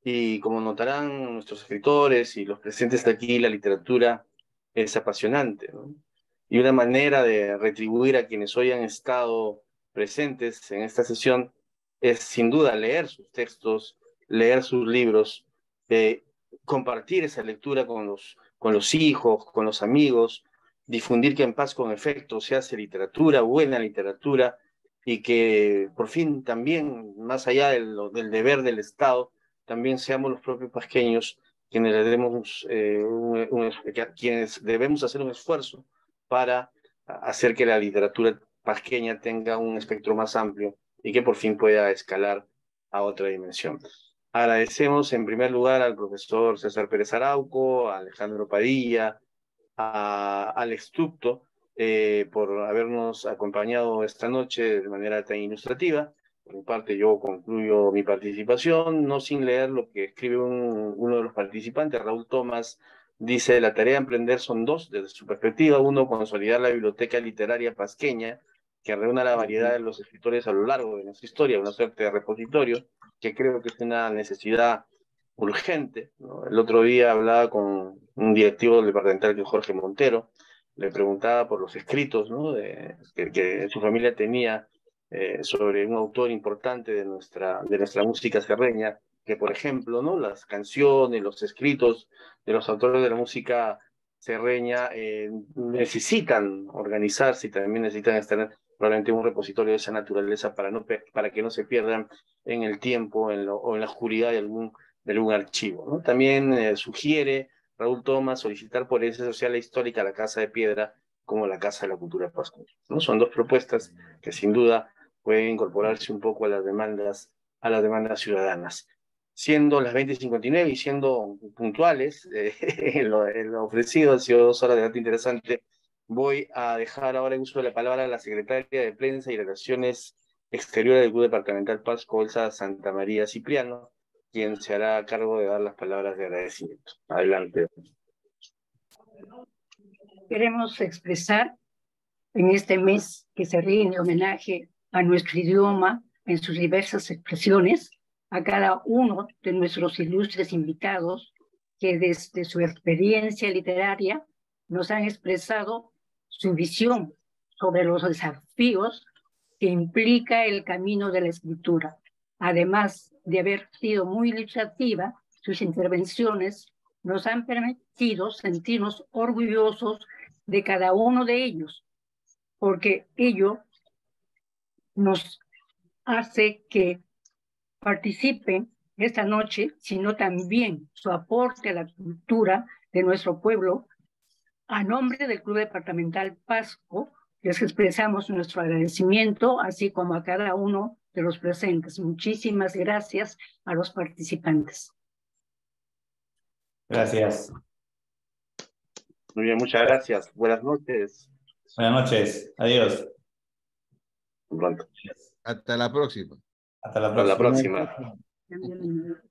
Y como notarán nuestros escritores y los presentes de aquí, la literatura es apasionante, ¿no? Y una manera de retribuir a quienes hoy han estado presentes en esta sesión es sin duda leer sus textos, leer sus libros, compartir esa lectura con los hijos, con los amigos, difundir que en Paz con efecto se hace literatura, buena literatura, y que por fin también, más allá del deber del Estado, también seamos los propios pasqueños quienes quienes debemos hacer un esfuerzo para hacer que la literatura pasqueña tenga un espectro más amplio y que por fin pueda escalar a otra dimensión. Agradecemos en primer lugar al profesor César Pérez Arauco, a Alejandro Padilla, a Alex Tupto, por habernos acompañado esta noche de manera tan ilustrativa. Por mi parte, yo concluyo mi participación, no sin leer lo que escribe uno de los participantes, Raúl Tomás. Dice: la tarea a emprender son dos, desde su perspectiva. Uno, consolidar la biblioteca literaria pasqueña que reúna la variedad de los escritores a lo largo de nuestra historia, una suerte de repositorio, que creo que es una necesidad urgente, ¿no? El otro día hablaba con un directivo departamental, que es Jorge Montero, le preguntaba por los escritos, ¿no? que su familia tenía sobre un autor importante de nuestra música serreña, que por ejemplo, ¿no? Las canciones, los escritos de los autores de la música serreña necesitan organizarse y también necesitan estar probablemente en un repositorio de esa naturaleza para que no se pierdan en el tiempo o en la oscuridad de algún archivo, ¿no? También sugiere Raúl Thomas solicitar por herencia social e histórica la Casa de Piedra como la Casa de la Cultura Pascual, ¿no? Son dos propuestas que sin duda pueden incorporarse un poco a las demandas ciudadanas. Siendo las 20:59 y siendo puntuales, lo ofrecido ha sido 2 horas de debate interesante. Voy a dejar ahora en uso de la palabra a la secretaria de Prensa y Relaciones Exteriores del Club Departamental Pasco, Elsa Santa María Cipriano, quien se hará cargo de dar las palabras de agradecimiento. Adelante. Queremos expresar en este mes que se rinde homenaje a nuestro idioma en sus diversas expresiones, a cada uno de nuestros ilustres invitados que desde su experiencia literaria nos han expresado su visión sobre los desafíos que implica el camino de la escritura. Además de haber sido muy ilustrativa, sus intervenciones nos han permitido sentirnos orgullosos de cada uno de ellos, porque ello nos hace que participen esta noche, sino también su aporte a la cultura de nuestro pueblo. A nombre del Club Departamental Pasco, les expresamos nuestro agradecimiento, así como a cada uno de los presentes. Muchísimas gracias a los participantes. Gracias. Muy bien, muchas gracias. Buenas noches. Buenas noches. Adiós. Pronto. Hasta la próxima. Hasta la Hasta la próxima. próxima.